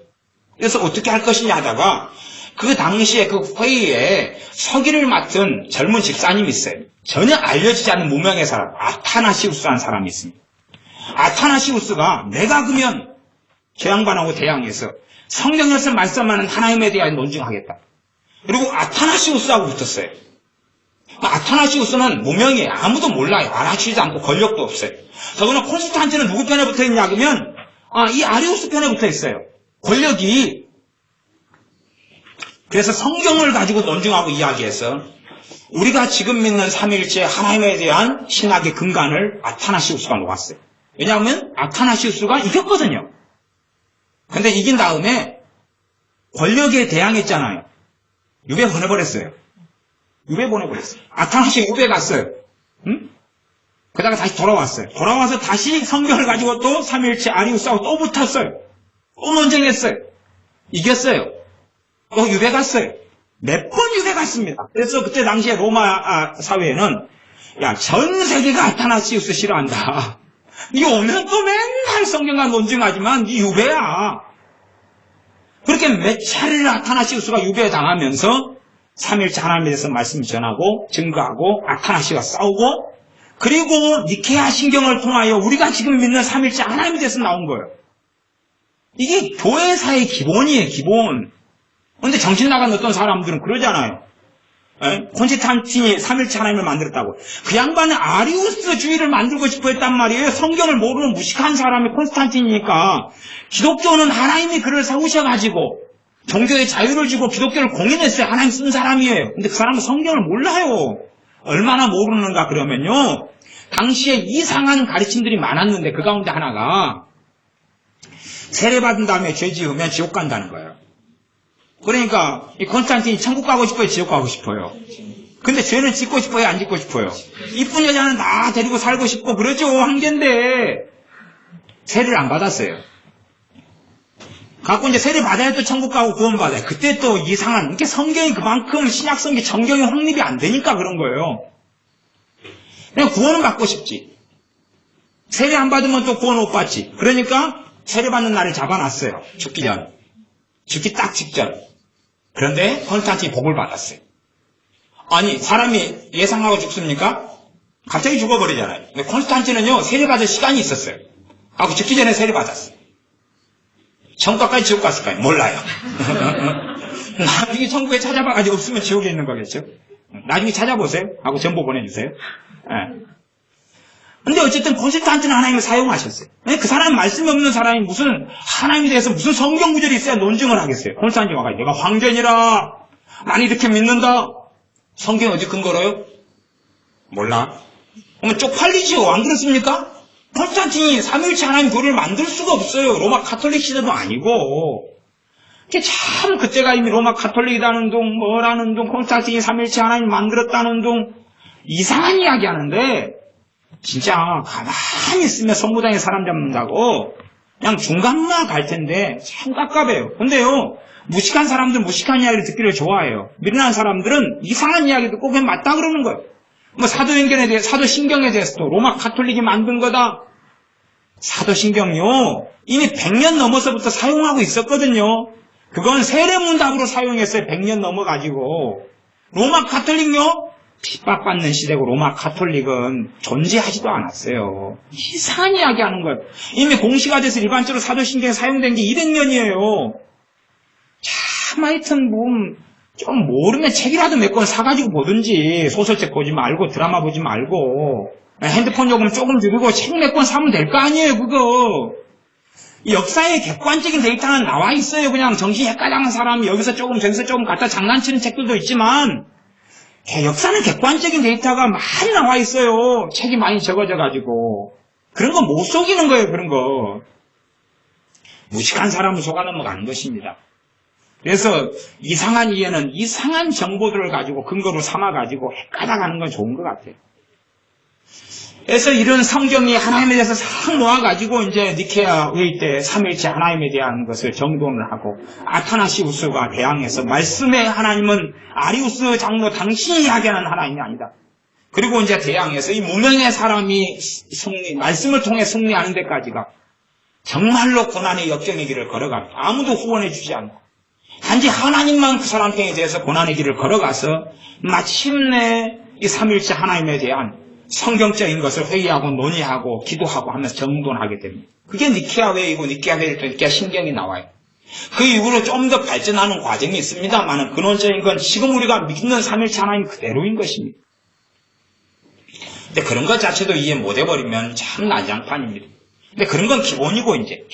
그래서 어떻게 할 것이냐 하다가 그 당시에 그 회의에 서기를 맡은 젊은 집사님이 있어요. 전혀 알려지지 않는 무명의 사람, 아타나시우스라는 사람이 있습니다. 아타나시우스가 내가 그러면 저 양반하고 대항해서 성경에서 말씀하는 하나님에 대한 논증하겠다. 그리고 아타나시우스하고 붙었어요. 아타나시우스는 무명이에요. 아무도 몰라요. 알아주지도 않고 권력도 없어요. 더구나 콘스탄티는 누구 편에 붙어있냐 그러면 이 아리우스 편에 붙어있어요. 권력이. 그래서 성경을 가지고 논증하고 이야기해서 우리가 지금 믿는 삼일째 하나님에 대한 신학의 근간을 아타나시우스가 놓았어요. 왜냐하면 아타나시우스가 이겼거든요. 근데 이긴 다음에 권력에 대항했잖아요. 유배 보내버렸어요. 아타나시 유배 갔어요. 응? 그러다가 다시 돌아왔어요. 돌아와서 다시 성경을 가지고 또 삼일째 아리우스하고 또 붙었어요. 또 논쟁했어요. 이겼어요. 또 유배 갔어요. 몇 번 유배 갔습니다. 그래서 그때 당시에 로마 사회에는 전 세계가 아타나시우스 싫어한다. 니 오면 또 맨날 성경과 논증하지만 니 유배야. 그렇게 몇 차례를 아타나시우스가 유배에 당하면서 삼일째 하나님에 대해서 말씀 전하고 증거하고 아타나시와 싸우고 그리고 니케아 신경을 통하여 우리가 지금 믿는 삼일째 하나님에 대해서 나온 거예요. 이게 교회사의 기본이에요. 기본. 그런데 정신 나간 어떤 사람들은 그러잖아요. 콘스탄틴이 삼일째 하나님을 만들었다고. 그 양반은 아리우스 주의를 만들고 싶어 했단 말이에요. 성경을 모르는 무식한 사람이 콘스탄틴이니까 기독교는 하나님이 그를 세우셔가지고 종교의 자유를 주고 기독교를 공인했어요. 하나님 쓴 사람이에요. 근데 그 사람은 성경을 몰라요. 얼마나 모르는가 그러면요. 당시에 이상한 가르침들이 많았는데 그 가운데 하나가 세례받은 다음에 죄 지으면 지옥 간다는 거예요. 그러니까 이 콘스탄틴이 천국 가고 싶어요? 지옥 가고 싶어요? 근데 죄는 짓고 싶어요? 안 짓고 싶어요? 이쁜 여자는 다 데리고 살고 싶고 그러죠. 한계인데 세례를 안 받았어요. 갖고 이제 세례 받아야 또 천국 가고 구원 받아요. 그때 또 이상한, 이렇게 성경이 그만큼 신약성기 정경이 확립이 안 되니까 그런 거예요. 그냥 구원은 받고 싶지. 세례 안 받으면 또 구원 못 받지. 그러니까 세례 받는 날을 잡아놨어요. 죽기 전. 죽기 딱 직전. 그런데 콘스탄틴이 복을 받았어요. 아니, 사람이 예상하고 죽습니까? 갑자기 죽어버리잖아요. 근데 콘스탄틴은요, 세례 받을 시간이 있었어요. 하고 죽기 전에 세례 받았어요. 천국까지 지옥 갔을까요? 몰라요. 나중에 천국에 찾아봐가지고 없으면 지옥에 있는 거겠죠? 나중에 찾아보세요. 하고 정보 보내주세요. 근데 어쨌든 콘스탄틴은 하나님을 사용하셨어요. 그 사람이 말씀이 없는 사람이 무슨 하나님에 대해서 무슨 성경 구절이 있어야 논증을 하겠어요. 콘스탄틴이 와가지고 내가 황제니라. 난 이렇게 믿는다. 성경 어디 근거로요? 몰라. 그러면 쪽팔리지요. 안 그렇습니까? 콘스탄틴이 삼일째 하나님 교리를 만들 수가 없어요. 로마 카톨릭 시대도 아니고. 참 그때가 이미 로마 카톨릭이라는 둥 뭐라는 둥 콘스탄틴이 삼일째 하나님 만들었다는 둥 이상한 이야기 하는데 진짜 가만히 있으면 성무당에 사람 잡는다고 그냥 중간만 갈 텐데 참 깝깝해요. 근데요 무식한 사람들은 무식한 이야기를 듣기를 좋아해요. 미련한 사람들은 이상한 이야기 듣고 그냥 맞다 그러는 거예요. 뭐 사도행전에 대해 사도신경에 대해서도 로마 카톨릭이 만든 거다. 사도신경요 이미 100년 넘어서부터 사용하고 있었거든요. 그건 세례문답으로 사용했어요. 100년 넘어가지고. 로마 카톨릭요 핍박받는 시대고 로마 가톨릭은 존재하지도 않았어요. 이상한 이야기 하는 거예요. 이미 공시가 돼서 일반적으로 사도신경에 사용된 게 200년이에요. 참 하여튼 좀 모르면 책이라도 몇 권 사가지고 보든지, 소설책 보지 말고 드라마 보지 말고 핸드폰 요금 조금 줄이고 책 몇 권 사면 될 거 아니에요. 그거 역사의 객관적인 데이터는 나와 있어요. 그냥 정신이 헷갈리는 사람이 여기서 조금 저기서 조금 갖다 장난치는 책들도 있지만 역사는 객관적인 데이터가 많이 나와 있어요. 책이 많이 적어져가지고 그런 거 못 속이는 거예요. 그런 거 무식한 사람은 속아 넘어가는 것입니다. 그래서 이상한 이해는 이상한 정보들을 가지고 근거로 삼아가지고 헷갈아가는 건 좋은 것 같아요. 그래서 이런 성경이 하나님에 대해서 싹 모아가지고 이제 니케아 회의 때 삼일체 하나님에 대한 것을 정돈을 하고 아타나시우스가 대항해서 말씀의 하나님은 아리우스 장로 당신이 이야기하는 하나님이 아니다. 그리고 이제 대항해서 이 무명의 사람이 말씀을 통해 승리하는 데까지가 정말로 고난의 역경의 길을 걸어갑니다. 아무도 후원해 주지 않고 단지 하나님만 그 사람 편에 대해서 고난의 길을 걸어가서 마침내 이 삼일체 하나님에 대한 성경적인 것을 회의하고 논의하고 기도하고 하면서 정돈하게 됩니다. 그게 니케아 회의고 니케아 회의일 때 니케아 신경이 나와요. 그 이후로 좀 더 발전하는 과정이 있습니다만 근원적인 건 지금 우리가 믿는 삼일체 하나님 그대로인 것입니다. 근데 그런 것 자체도 이해 못 해버리면 참 난장판입니다. 근데 그런 건 기본이고 이제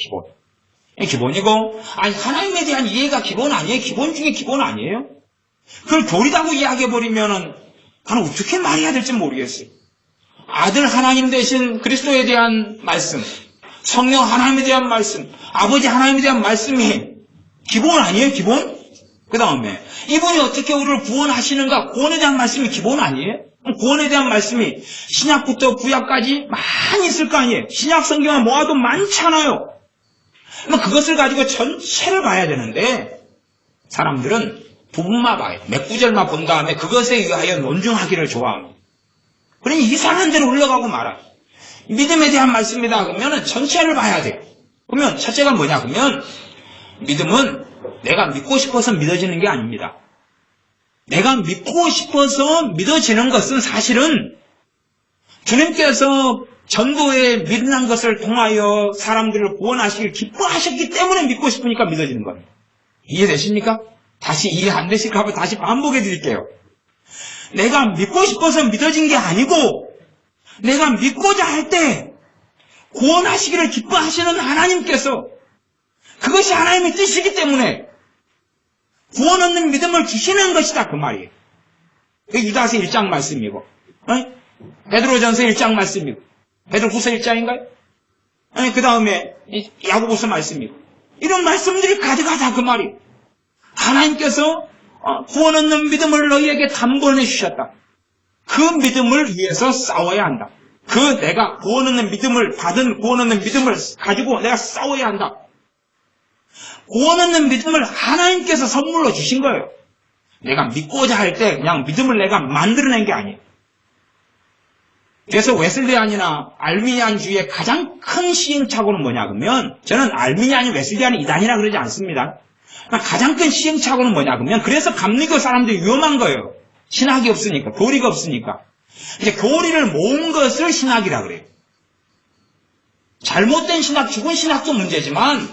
기본이고 아니 하나님에 대한 이해가 기본 아니에요? 기본 중에 기본 아니에요? 그걸 교리라고 이야기해버리면은 나는 어떻게 말해야 될지 모르겠어요. 아들 하나님 대신 그리스도에 대한 말씀, 성령 하나님에 대한 말씀, 아버지 하나님에 대한 말씀이 기본 아니에요? 기본? 그 다음에 이분이 어떻게 우리를 구원하시는가? 구원에 대한 말씀이 기본 아니에요? 구원에 대한 말씀이 신약부터 구약까지 많이 있을 거 아니에요? 신약 성경을 모아도 많잖아요. 그것을 가지고 전체를 봐야 되는데 사람들은 부분만 봐요. 몇 구절만 본 다음에 그것에 의하여 논증하기를 좋아합니다. 그러니 이상한 데로 흘러가고 말아요. 믿음에 대한 말씀이다 그러면 전체를 봐야 돼요. 그러면 첫째가 뭐냐 그러면 믿음은 내가 믿고 싶어서 믿어지는 게 아닙니다. 내가 믿고 싶어서 믿어지는 것은 사실은 주님께서 전도에 믿는 것을 통하여 사람들을 구원하시길 기뻐하셨기 때문에 믿고 싶으니까 믿어지는 겁니다. 이해되십니까? 다시 이해 안 되실까 봐 다시 반복해 드릴게요. 내가 믿고 싶어서 믿어진 게 아니고 내가 믿고자 할 때 구원하시기를 기뻐하시는 하나님께서 그것이 하나님의 뜻이기 때문에 구원 얻는 믿음을 주시는 것이다 그 말이에요. 그게 유다서 1장 말씀이고 베드로전서 1장 말씀이고 베드로후서 1장인가요? 그 다음에 야고보서 말씀이고 이런 말씀들이 가득하다 그 말이에요. 하나님께서 구원 얻는 믿음을 너희에게 담보해 주셨다. 그 믿음을 위해서 싸워야 한다. 내가 구원 얻는 믿음을 받은 구원 얻는 믿음을 가지고 내가 싸워야 한다. 구원 얻는 믿음을 하나님께서 선물로 주신 거예요. 내가 믿고자 할 때 그냥 믿음을 내가 만들어낸 게 아니에요. 그래서 웨슬리안이나 알미니안주의의 가장 큰 시행착오는 뭐냐 그러면 저는 알미니안이 웨슬리안이 이단이라 그러지 않습니다. 가장 큰 시행착오는 뭐냐 그러면 그래서 감리교 사람들이 위험한 거예요. 신학이 없으니까 교리가 없으니까 이제 교리를 모은 것을 신학이라 그래요. 잘못된 신학, 죽은 신학도 문제지만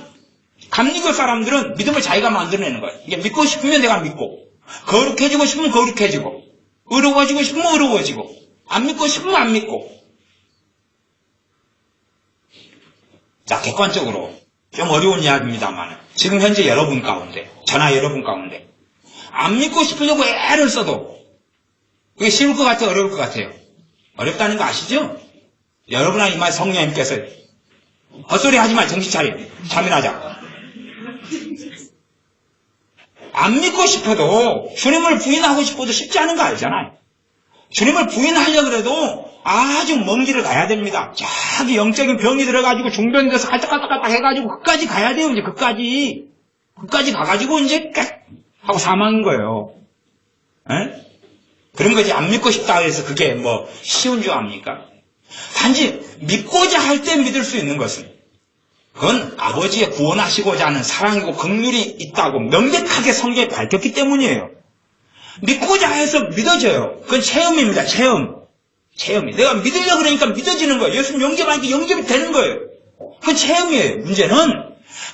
감리교 사람들은 믿음을 자기가 만들어내는 거예요. 이게 믿고 싶으면 내가 믿고 거룩해지고 싶으면 거룩해지고 의로워지고 싶으면 의로워지고 안 믿고 싶으면 안 믿고. 자, 객관적으로 좀 어려운 이야기입니다만 지금 현재 여러분 가운데 저나 여러분 가운데 안 믿고 싶으려고 애를 써도 그게 쉬울 것 같아요? 어려울 것 같아요? 어렵다는 거 아시죠? 여러분아 이말 성령님께서 헛소리 하지 마 정신 차려 참여하자. 안 믿고 싶어도 주님을 부인하고 싶어도 쉽지 않은 거 알잖아요. 주님을 부인하려고 그래도 아주 먼 길을 가야 됩니다. 저기 영적인 병이 들어가지고 중병이 돼서 깔딱깔딱 해가지고 끝까지 가야 돼요. 이제 끝까지 가가지고 이제 깍 하고 사망인 거예요. 에? 그런 거지. 안 믿고 싶다 해서 그게 뭐 쉬운 줄 압니까? 단지 믿고자 할 때 믿을 수 있는 것은 그건 아버지의 구원하시고자 하는 사랑이고 긍휼이 있다고 명백하게 성경에 밝혔기 때문이에요. 믿고자 해서 믿어져요. 그건 체험입니다. 체험이. 내가 믿으려고 그러니까 믿어지는 거예요. 예수님 영접하니까 영접이 되는 거예요. 그건 체험이에요. 문제는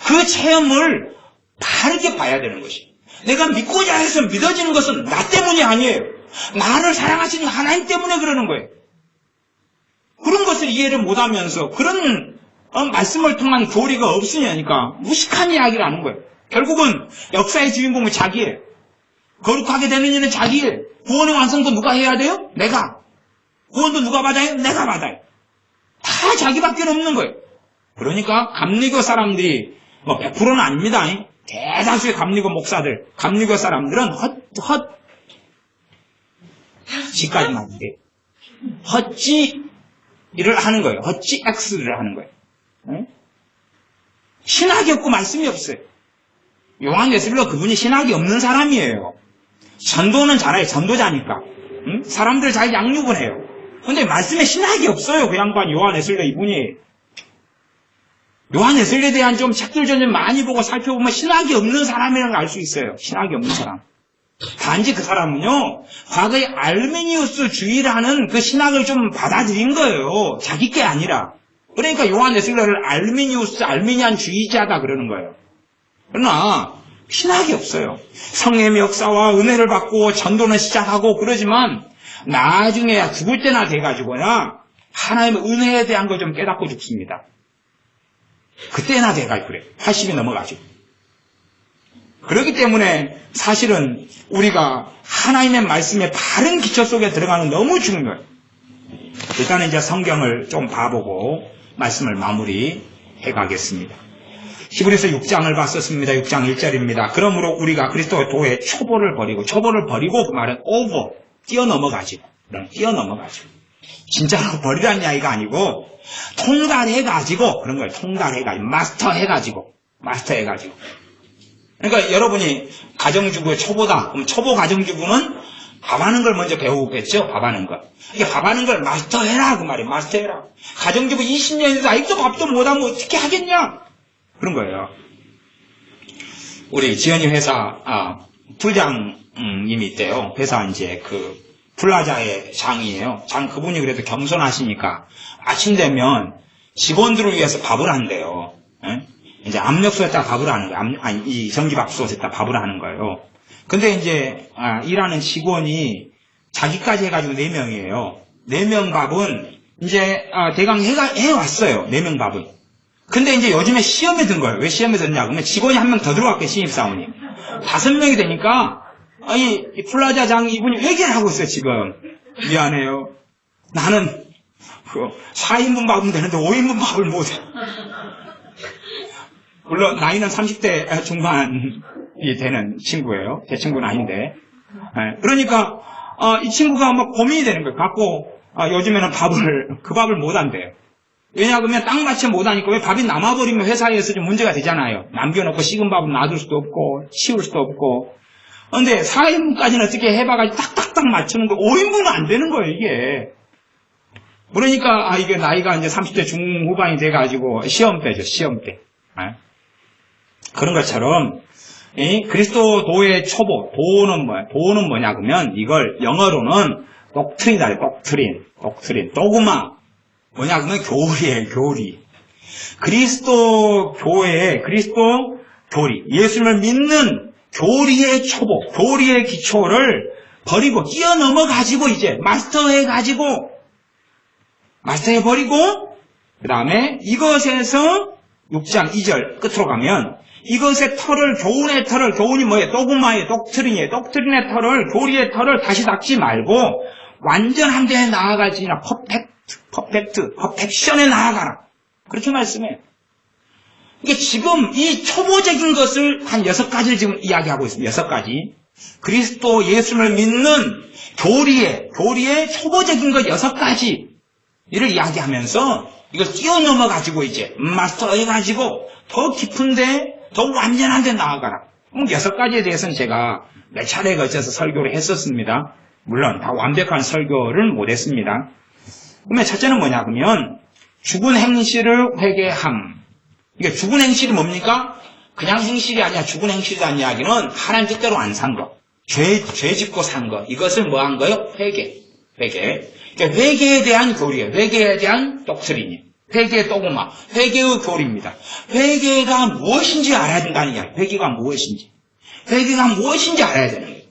그 체험을 바르게 봐야 되는 것이. 내가 믿고자 해서 믿어지는 것은 나 때문이 아니에요. 나를 사랑하시는 하나님 때문에 그러는 거예요. 그런 것을 이해를 못하면서 그런 말씀을 통한 교리가 없으니까 무식한 이야기를 하는 거예요. 결국은 역사의 주인공은 자기예요. 거룩하게 되는 일은 자기예요. 구원의 완성도 누가 해야 돼요? 내가. 구원도 누가 받아요? 내가 받아요. 다 자기밖에 없는 거예요. 그러니까 감리교 사람들이 100%는 아닙니다. 대다수의 감리교 목사들, 감리교 사람들은 헛지까지만 돼. 헛지 일을 하는 거예요. 헛지 X를 하는 거예요. 신학이 없고 말씀이 없어요. 요한 웨슬리가 그분이 신학이 없는 사람이에요. 전도는 잘해요. 전도자니까. 사람들을 잘 양육을 해요. 근데 말씀에 신학이 없어요. 그 양반 요한 웨슬리 이분이. 요한 웨슬리에 대한 좀 책들 좀 많이 보고 살펴보면 신학이 없는 사람이라는 걸 알 수 있어요. 신학이 없는 사람. 단지 그 사람은요, 과거의 알메니우스주의라는 그 신학을 좀 받아들인 거예요. 자기 게 아니라. 그러니까 요한 웨슬리를 알메니안주의자다 그러는 거예요. 그러나 신학이 없어요. 성령의 역사와 은혜를 받고 전도는 시작하고 그러지만 나중에 죽을 때나 돼가지고야 하나님의 은혜에 대한 걸 좀 깨닫고 죽습니다. 그때나 돼가지고 그래. 80이 넘어가지고. 그렇기 때문에 사실은 우리가 하나님의 말씀의 바른 기초 속에 들어가는 너무 중요해요. 일단은 이제 성경을 좀 봐보고 말씀을 마무리해 가겠습니다. 히브리서 6장을 봤었습니다. 6장 1절입니다. 그러므로 우리가 그리스도의 초보를 버리고 그 말은 over, 뛰어넘어가지고 진짜로 버리라는 이야기가 아니고 통달해가지고 그런 거예요. 통달해가지고 마스터해가지고 그러니까 여러분이 가정주부의 초보다. 그럼 초보 가정주부는 밥하는 걸 먼저 배우겠죠? 밥하는 거. 이게 밥하는 걸 마스터해라 그 말이에요. 마스터해라. 가정주부 20년에서 아직도 밥도 못하면 어떻게 하겠냐? 그런 거예요. 우리 지연이 회사 부장님이 있대요. 회사 이제 그 플라자의 장이에요. 장 그분이 그래도 겸손하시니까 아침 되면 직원들을 위해서 밥을 한대요. 에? 이제 압력솥에다 밥을 하는 거예요. 이 전기밥솥에다 밥을 하는 거예요. 근데 이제 일하는 직원이 자기까지 해가지고 4명이에요. 4명 밥은 이제 대강 해왔어요. 4명 밥은. 근데 이제 요즘에 시험에 든 거예요. 왜 시험에 든냐 그러면 직원이 한 명 더 들어왔겠어요. 신입사원이. 5명이 되니까 이 플라자장 이분이 얘기를 하고 있어요. 지금. 미안해요. 나는 4인분 밥은 되는데 5인분 밥을 못해. 물론 나이는 30대 중반이 되는 친구예요. 제 친구는 아닌데. 그러니까 이 친구가 막 고민이 되는 거예요. 갖고 요즘에는 그 밥을 못 한대요. 왜냐 그러면 딱 맞춰 못 하니까 왜 밥이 남아버리면 회사에서 좀 문제가 되잖아요. 남겨놓고 식은 밥은 놔둘 수도 없고 치울 수도 없고. 근데 4인분까지는 어떻게 해봐가지고 딱딱딱 맞추는데 5인분은 안 되는 거예요 이게. 그러니까 이게 나이가 이제 30대 중후반이 돼가지고 시험 때죠. 시험 때. 그런 것처럼 그리스도도의 초보, 도는 뭐냐 그러면 이걸 영어로는 독트린이다. 독트린, 도그마. 뭐냐 그러면 교리예요. 교리. 그리스도 교리, 예수님을 믿는 교리의 초보, 교리의 기초를 버리고 뛰어넘어가지고 이제 마스터해버리고 그 다음에 이것에서 6장 2절 끝으로 가면 이것의 교훈이 뭐예요? 도그마의 독트린의 털을, 교리의 털을 다시 닦지 말고 완전한 데에 나아가지나 퍼펙션에 나아가라. 그렇게 말씀해요. 이게 지금 이 초보적인 것을 한 6가지를 지금 이야기하고 있습니다. 6가지. 그리스도 예수를 믿는 교리의 초보적인 것 6가지. 이를 이야기하면서 이걸 뛰어넘어가지고 이제 마스터해가지고 더 깊은데 더 완전한데 나아가라. 6가지에 대해서는 제가 몇 차례에 걸쳐서 설교를 했었습니다. 물론 다 완벽한 설교를 못했습니다. 그러면 첫째는 뭐냐 그러면 죽은 행실을 회개함. 이게 죽은 행실이 뭡니까? 그냥 행실이 아니라 죽은 행실이라는 이야기는 하나님 뜻대로 안 산 거. 죄 짓고 산 거. 이것을 뭐 한 거요? 회개. 그러니까 회개에 대한 교리예요. 회개에 대한 독트린이에요. 회개의 도그마, 회개의 교리입니다. 회개가 무엇인지 알아야 된다는 이야기. 회개가 무엇인지 알아야 되는 거예요.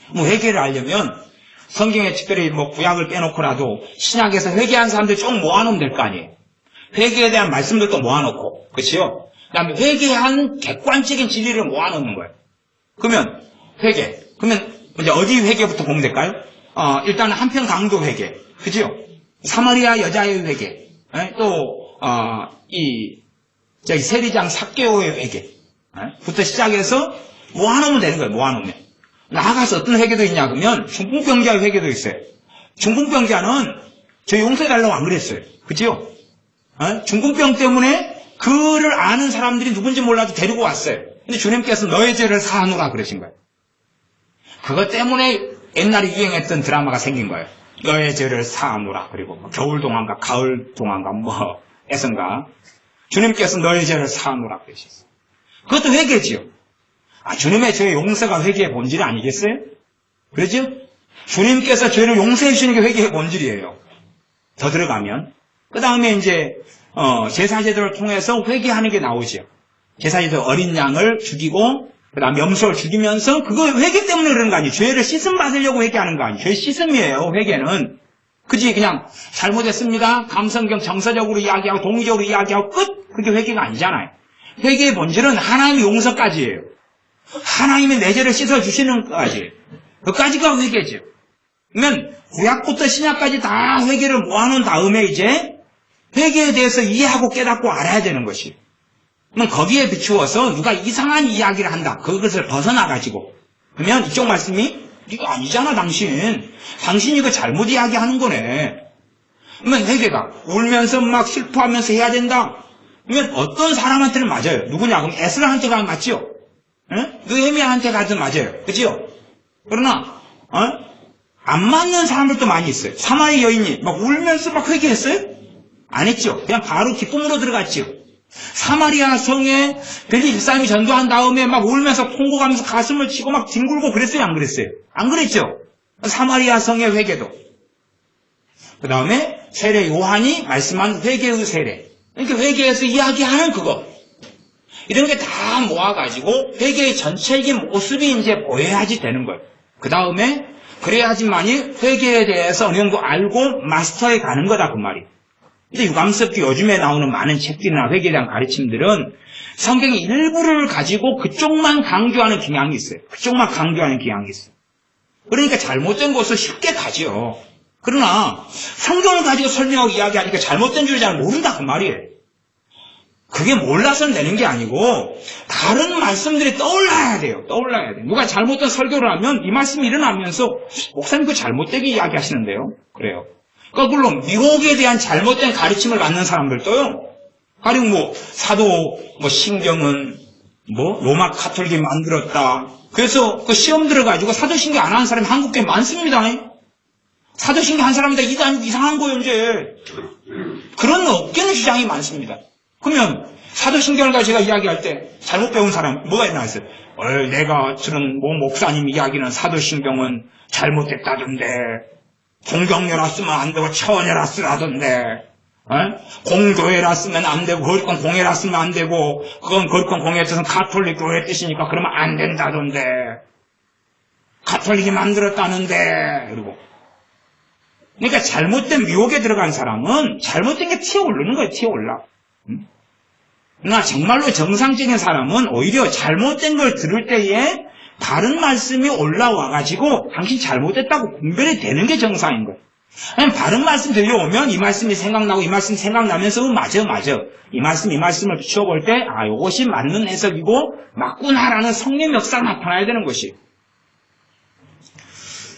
뭐 회개를 알려면 성경에 특별히 뭐 구약을 빼놓고라도 신약에서 회개한 사람들 좀 모아놓으면 될 거 아니에요. 회개에 대한 말씀들도 모아놓고, 그렇죠? 그다음에 회개한 객관적인 진리를 모아놓는 거예요. 그러면 회개. 그러면 이제 어디 회개부터 보면 될까요? 일단 한편 강도 회개, 그죠? 사마리아 여자의 회개, 또 저기 세리장 삭개오의 회개, 부터 시작해서 모아놓으면 되는 거예요. 모아놓으면 나아가서 어떤 회개도 있냐 그러면 중풍병자의 회개도 있어요. 중풍병자는 저 용서해달라고 안 그랬어요, 그죠? 중풍병 때문에 그를 아는 사람들이 누군지 몰라도 데리고 왔어요. 근데 주님께서 너의 죄를 사하노라 그러신 거예요. 그것 때문에 옛날에 유행했던 드라마가 생긴 거예요. 너의 죄를 사하노라. 그리고 뭐 겨울 동안가 가을 동안가 뭐 애선가 주님께서 너의 죄를 사하노라 그러셨어요. 그것도 회개지요. 주님의 죄의 용서가 회개의 본질이 아니겠어요? 그렇죠? 주님께서 죄를 용서해 주시는 게 회개의 본질이에요. 더 들어가면 그 다음에 이제 제사제도를 통해서 회개하는 게 나오죠. 제사제도 어린 양을 죽이고 그 다음 염소를 죽이면서 그거 회개 때문에 그러는 거 아니에요. 죄를 씻음 받으려고 회개하는 거 아니에요. 죄 씻음이에요. 회개는. 그지? 그냥 잘못했습니다. 감성경 정서적으로 이야기하고 동의적으로 이야기하고 끝? 그게 회개가 아니잖아요. 회개의 본질은 하나님의 용서까지예요. 하나님이 내 죄를 씻어주시는 것까지. 그까지가 회개죠. 그러면 구약부터 신약까지 다 회개를 모아놓은 다음에 이제 회개에 대해서 이해하고 깨닫고 알아야 되는 것이. 그럼 거기에 비추어서 누가 이상한 이야기를 한다. 그것을 벗어나가지고. 그러면 이쪽 말씀이 이거 아니잖아 당신 이거 잘못 이야기하는 거네. 그러면 회개가 울면서 막 슬퍼하면서 해야 된다. 그러면 어떤 사람한테는 맞아요. 누구냐? 그럼 에스라한테 가면 맞죠? 느헤미야한테 가도 맞아요. 그죠? 그러나 안 맞는 사람들도 많이 있어요. 사마리 여인이 막 울면서 막 회개했어요? 안 했죠. 그냥 바로 기쁨으로 들어갔죠. 사마리아 성에 벨리 집사님이 전도한 다음에 막 울면서 통곡하면서 가슴을 치고 막 뒹굴고 그랬어요? 안 그랬어요? 안 그랬죠? 사마리아 성의 회개도. 그 다음에 세례 요한이 말씀한 회개의 세례. 이렇게 회개에서 이야기하는 그거. 이런 게 다 모아가지고 회개의 전체적인 모습이 이제 보여야지 되는 거예요. 그 다음에 그래야지만이 회개에 대해서 어느 정도 알고 마스터해 가는 거다 그 말이에요. 근데 유감스럽게 요즘에 나오는 많은 책들이나 회개에 대한 가르침들은 성경의 일부를 가지고 그쪽만 강조하는 경향이 있어요. 그쪽만 강조하는 경향이 있어요. 그러니까 잘못된 곳을 쉽게 가죠. 그러나 성경을 가지고 설명하고 이야기하니까 잘못된 줄 잘 모른다 그 말이에요. 그게 몰라서는 되는 게 아니고 다른 말씀들이 떠올라야 돼요. 떠올라야 돼요. 누가 잘못된 설교를 하면 이 말씀이 일어나면서 목사님 그거 잘못되게 이야기하시는데요. 그래요. 거꾸로 미혹에 대한 잘못된 가르침을 갖는 사람들도요. 가령 사도 신경은 로마 카톨릭이 만들었다. 그래서 그 시험 들어가지고 사도신경 안 하는 사람이 한국에 많습니다. 사도신경 한 사람이다 이상한 거예요 이제. 그런 업계는 주장이 많습니다. 그러면 사도신경을 가지고 제가 이야기할 때 잘못 배운 사람 뭐가 있나 했어요. 내가 들은 목사님 이야기는 사도신경은 잘못됐다던데. 공경례라 쓰면 안 되고 처녀라 쓰라던데 공교회라 쓰면 안 되고 거룩한 공회라 쓰면 안 되고 그건 거룩한 공회의 뜻은 가톨릭 교회 뜻이니까 그러면 안 된다던데 가톨릭이 만들었다는데 그리고 그러니까 잘못된 미혹에 들어간 사람은 잘못된 게 튀어오르는 거예요. 튀어올라. 그러나 정말로 정상적인 사람은 오히려 잘못된 걸 들을 때에 다른 말씀이 올라와가지고 당신 잘못했다고 분별이 되는 게 정상인 거예요. 아니, 바른 말씀 들려오면 이 말씀이 생각나고 이 말씀이 생각나면서 맞아. 이 말씀을 비춰볼 때 이것이 맞는 해석이고 맞구나라는 성령 역사가 나타나야 되는 것이.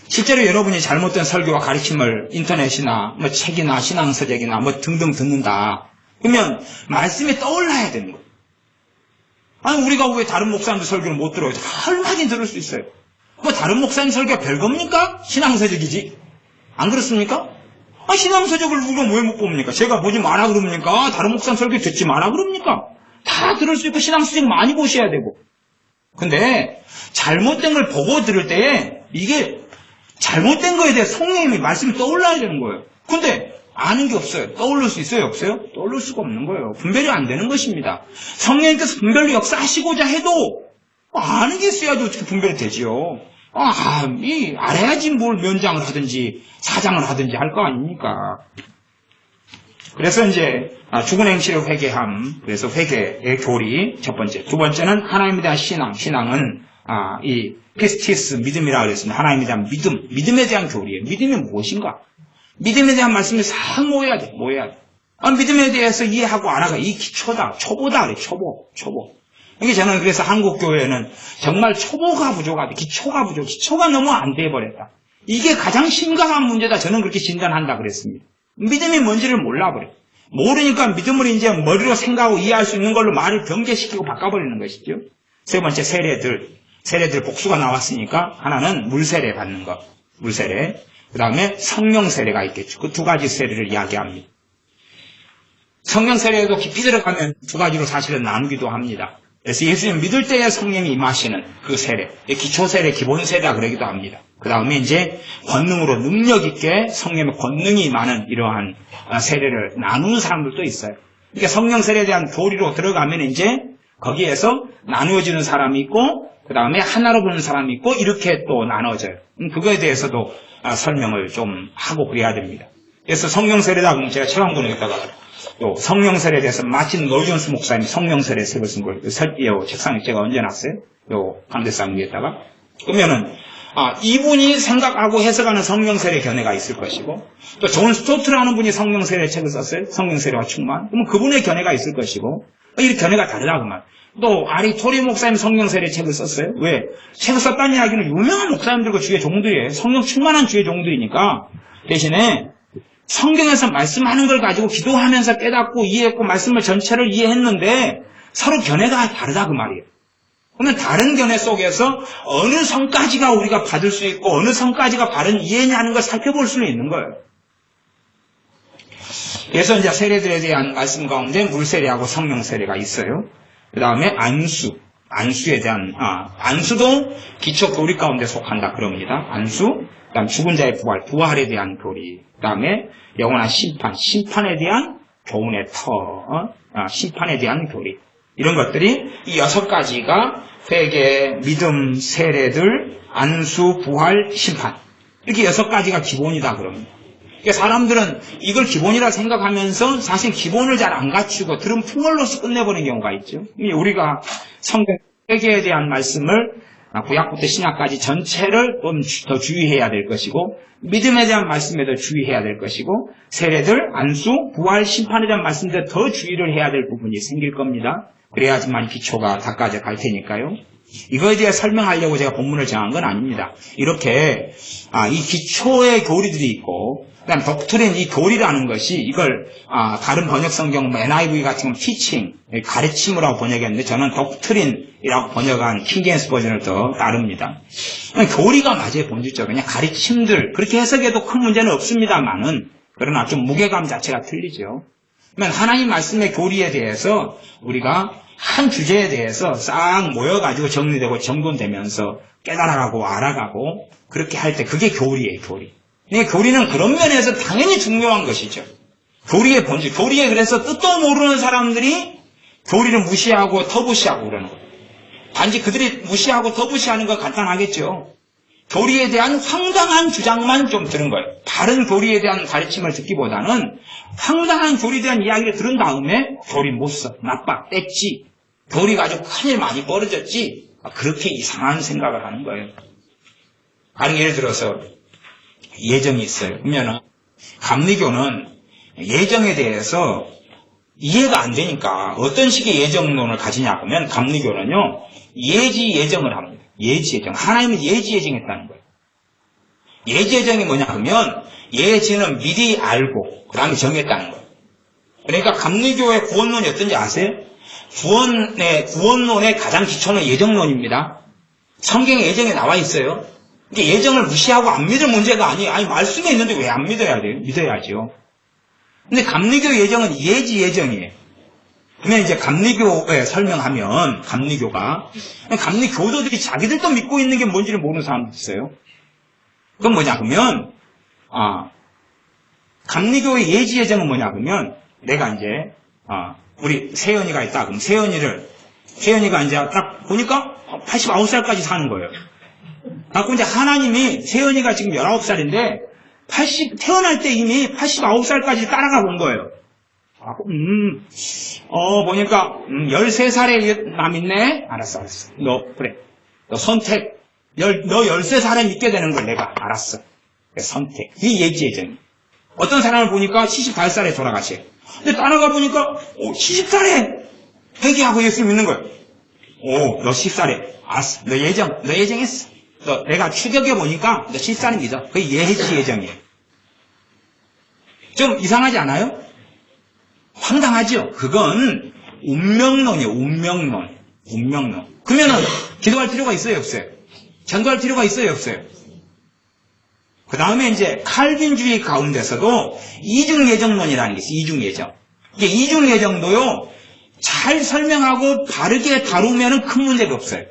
실제로 여러분이 잘못된 설교와 가르침을 인터넷이나 책이나 신앙서적이나 등등 듣는다. 그러면 말씀이 떠올라야 되는 거예요. 아니 우리가 왜 다른 목사님들 설교를 못 들어요? 얼마든지 들을 수 있어요. 다른 목사님 설교가 별겁니까? 신앙서적이지. 안 그렇습니까? 신앙서적을 우리가 왜 못 봅니까? 제가 보지 마라 그럽니까? 다른 목사님 설교 듣지 마라 그럽니까? 다 들을 수 있고 신앙서적 많이 보셔야 되고. 근데 잘못된 걸 보고 들을 때 이게 잘못된 거에 대해 성령님이 말씀이 떠올라야 되는 거예요. 근데 아는 게 없어요. 떠올릴 수 있어요? 없어요? 떠올릴 수가 없는 거예요. 분별이 안 되는 것입니다. 성령님께서 분별로 역사하시고자 해도 아는 게 있어야지 어떻게 분별이 되지요. 알아야지 뭘 면장을 하든지 사장을 하든지 할 거 아닙니까? 그래서 이제 죽은 행실을 회개함. 그래서 회개의 교리 첫 번째. 두 번째는 하나님에 대한 신앙. 신앙은 이 피스티스 믿음이라고 그랬습니다. 하나님에 대한 믿음. 믿음에 대한 교리예요. 믿음이 무엇인가? 믿음에 대한 말씀이 싹 모여야 돼. 믿음에 대해서 이해하고 알아가. 이 기초다. 초보다 그래. 초보. 이게 저는 그래서 한국 교회는 정말 초보가 부족하다. 기초가 너무 안 돼버렸다. 이게 가장 심각한 문제다. 저는 그렇게 진단한다 그랬습니다. 믿음이 뭔지를 몰라버려. 모르니까 믿음을 이제 머리로 생각하고 이해할 수 있는 걸로 말을 변개시키고 바꿔버리는 것이죠. 세 번째 세례들 복수가 나왔으니까 하나는 물세례 받는 거. 물세례. 그 다음에 성령 세례가 있겠죠. 그 두 가지 세례를 이야기합니다. 성령 세례도 깊이 들어가면 두 가지로 사실은 나누기도 합니다. 그래서 예수님 믿을 때에 성령이 임하시는 그 세례, 기초 세례, 기본 세례라 그러기도 합니다. 그 다음에 이제 권능으로 능력 있게 성령의 권능이 임하는 이러한 세례를 나누는 사람들도 있어요. 그러니까 성령 세례에 대한 교리로 들어가면 이제 거기에서 나누어지는 사람이 있고 그 다음에 하나로 보는 사람이 있고 이렇게 또 나눠져요. 그거에 대해서도 설명을 좀 하고 그래야 됩니다. 그래서 성령 세례다 그러면 제가 책 한 권에다가 성령 세례에 대해서 마틴 노리존스 목사님이 성령 세례 책을 쓴 거예요. 책상에 제가 얹어놨어요. 강대상 위에다가. 그러면은 이분이 생각하고 해석하는 성령 세례 견해가 있을 것이고 또 존 스토트라는 분이 성령 세례 책을 썼어요. 성령 세례와 충만. 그러면 그분의 견해가 있을 것이고 이 견해가 다르다 그 말. 또 아리토리 목사님 성령 세례 책을 썼어요. 왜? 책을 썼다는 이야기는 유명한 목사님들과 주의 종들이에요. 성령 충만한 주의 종들이니까 대신에 성경에서 말씀하는 걸 가지고 기도하면서 깨닫고 이해했고 말씀을 전체를 이해했는데 서로 견해가 다르다 그 말이에요. 그러면 다른 견해 속에서 어느 성까지가 우리가 받을 수 있고 어느 성까지가 바른 이해냐는 걸 살펴볼 수는 있는 거예요. 그래서 이제 세례들에 대한 말씀 가운데 물세례하고 성령 세례가 있어요. 그 다음에 안수에 대한 안수도 기초 교리 가운데 속한다 그럽니다. 안수, 그 다음 죽은 자의 부활에 대한 교리, 그 다음에 영원한 심판에 대한 교훈의 심판에 대한 교리 이런 것들이 이 6가지가 회개, 믿음, 세례들, 안수, 부활, 심판 이렇게 6가지가 기본이다 그럽니다. 그러니까 사람들은 이걸 기본이라 생각하면서 사실 기본을 잘 안 갖추고 들은 풍월로서 끝내버리는 경우가 있죠. 우리가 성경 회개에 대한 말씀을 구약부터 신약까지 전체를 좀 더 주의해야 될 것이고 믿음에 대한 말씀에도 주의해야 될 것이고 세례들, 안수, 부활, 심판에 대한 말씀도 더 주의를 해야 될 부분이 생길 겁니다. 그래야지만 기초가 닦아져 갈 테니까요. 이거에 대해 설명하려고 제가 본문을 정한 건 아닙니다. 이렇게 이 기초의 교리들이 있고 그다음 독트린 이 교리라는 것이 이걸 다른 번역 성경 NIV 같은 건 teaching 가르침이라고 번역했는데 저는 독트린이라고 번역한 킹제임스 버전을 더 따릅니다. 교리가 맞아요. 본질적으로 그냥 가르침들 그렇게 해석해도 큰 문제는 없습니다만은 그러나 좀 무게감 자체가 틀리죠. 그러면 하나님 말씀의 교리에 대해서 우리가 한 주제에 대해서 싹 모여가지고 정리되고 정돈되면서 깨달아가고 알아가고 그렇게 할 때 그게 교리예요. 교리. 교리는 그런 면에서 당연히 중요한 것이죠. 교리의 본질. 교리에 그래서 뜻도 모르는 사람들이 교리를 무시하고 터부시하고 그러는 거예요. 단지 그들이 무시하고 터부시하는 건 간단하겠죠. 교리에 대한 황당한 주장만 좀 들은 거예요. 다른 교리에 대한 가르침을 듣기보다는 황당한 교리에 대한 이야기를 들은 다음에 교리 못 써. 나빠. 뗐지. 교리 가지고 큰일 많이 벌어졌지. 그렇게 이상한 생각을 하는 거예요. 아니 예를 들어서 예정이 있어요. 그러면 감리교는 예정에 대해서 이해가 안 되니까 어떤 식의 예정론을 가지냐 하면 감리교는요. 예지 예정을 합니다. 예지 예정. 하나님은 예지 예정했다는 거예요. 예지 예정이 뭐냐 하면 예지는 미리 알고 그 다음에 정했다는 거예요. 그러니까 감리교의 구원론이 어떤지 아세요? 구원론의 가장 기초는 예정론입니다. 성경에 예정에 나와 있어요. 이게 예정을 무시하고 안 믿을 문제가 아니에요. 아니 말씀에 있는데 왜 안 믿어야 돼요? 믿어야죠. 근데 감리교 예정은 예지 예정이에요. 그러면 이제 감리교에 설명하면, 감리교도들이 자기들도 믿고 있는 게 뭔지를 모르는 사람도 있어요. 그건 뭐냐, 그러면, 감리교의 예지 예정은 뭐냐, 그러면, 내가 이제, 우리 세연이가 있다. 그럼 세연이가 이제 딱 보니까 89살까지 사는 거예요. 그래서 이제 하나님이 세연이가 지금 19살인데, 태어날 때 이미 89살까지 따라가 본 거예요. 보니까, 13살에 남 있네? 알았어. 그래. 너 선택. 너 13살에 믿게 되는 걸 내가 알았어. 선택. 이 예지 예정이. 어떤 사람을 보니까 75살에 돌아가셔요. 근데 따라가 보니까, 70살에 회개하고 예수 믿는 거예요. 너 10살에. 알았어. 너 예정했어. 내가 추격해 보니까 너 10살에 믿어. 그게 예지 예정이에요. 좀 이상하지 않아요? 황당하죠? 그건 운명론이에요. 운명론. 그러면은 기도할 필요가 있어요, 없어요? 전도할 필요가 있어요, 없어요? 그 다음에 이제 칼빈주의 가운데서도 이중예정론이라는 게 있어요. 이중예정. 이게 이중예정도요, 잘 설명하고 바르게 다루면은 큰 문제가 없어요.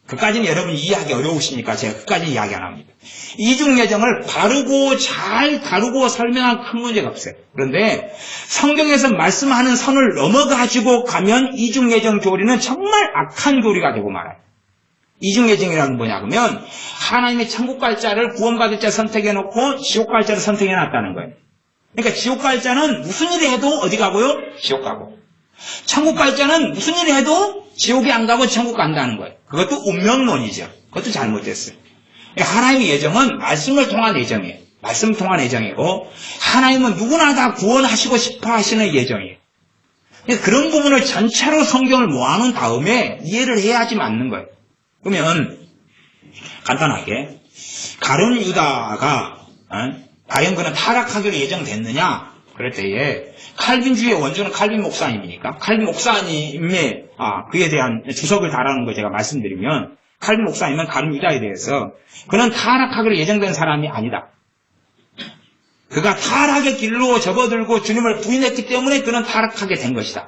그까지는 여러분 이해하기 어려우시니까 제가 그까지는 이야기 안 합니다. 이중예정을 바르고 잘 다루고 설명한 큰 문제가 없어요. 그런데 성경에서 말씀하는 선을 넘어가지고 가면 이중예정 교리는 정말 악한 교리가 되고 말아요. 이중예정이라는 뭐냐 그러면 하나님의 천국 갈 자를 구원받을 자 선택해놓고 지옥 갈 자를 선택해놨다는 거예요. 그러니까 지옥 갈 자는 무슨 일을 해도 어디 가고요? 지옥 가고. 천국 갈 자는 무슨 일을 해도 지옥에 안 가고 천국 간다는 거예요. 그것도 운명론이죠. 그것도 잘못됐어요. 하나님의 예정은 말씀을 통한 예정이에요. 말씀 통한 예정이고 하나님은 누구나 다 구원하시고 싶어 하시는 예정이에요. 그런 부분을 전체로 성경을 모아놓은 다음에 이해를 해야지 맞는 거예요. 그러면 간단하게 가룟 유다가 과연 그는 타락하기로 예정됐느냐? 그럴 때에 칼빈주의 원조는 칼빈 목사님이니까 칼빈 목사님의 그에 대한 주석을 달하는 거 제가 말씀드리면 칼빈 목사님은 가룟 유다에 대해서 그는 타락하기로 예정된 사람이 아니다. 그가 타락의 길로 접어들고 주님을 부인했기 때문에 그는 타락하게 된 것이다.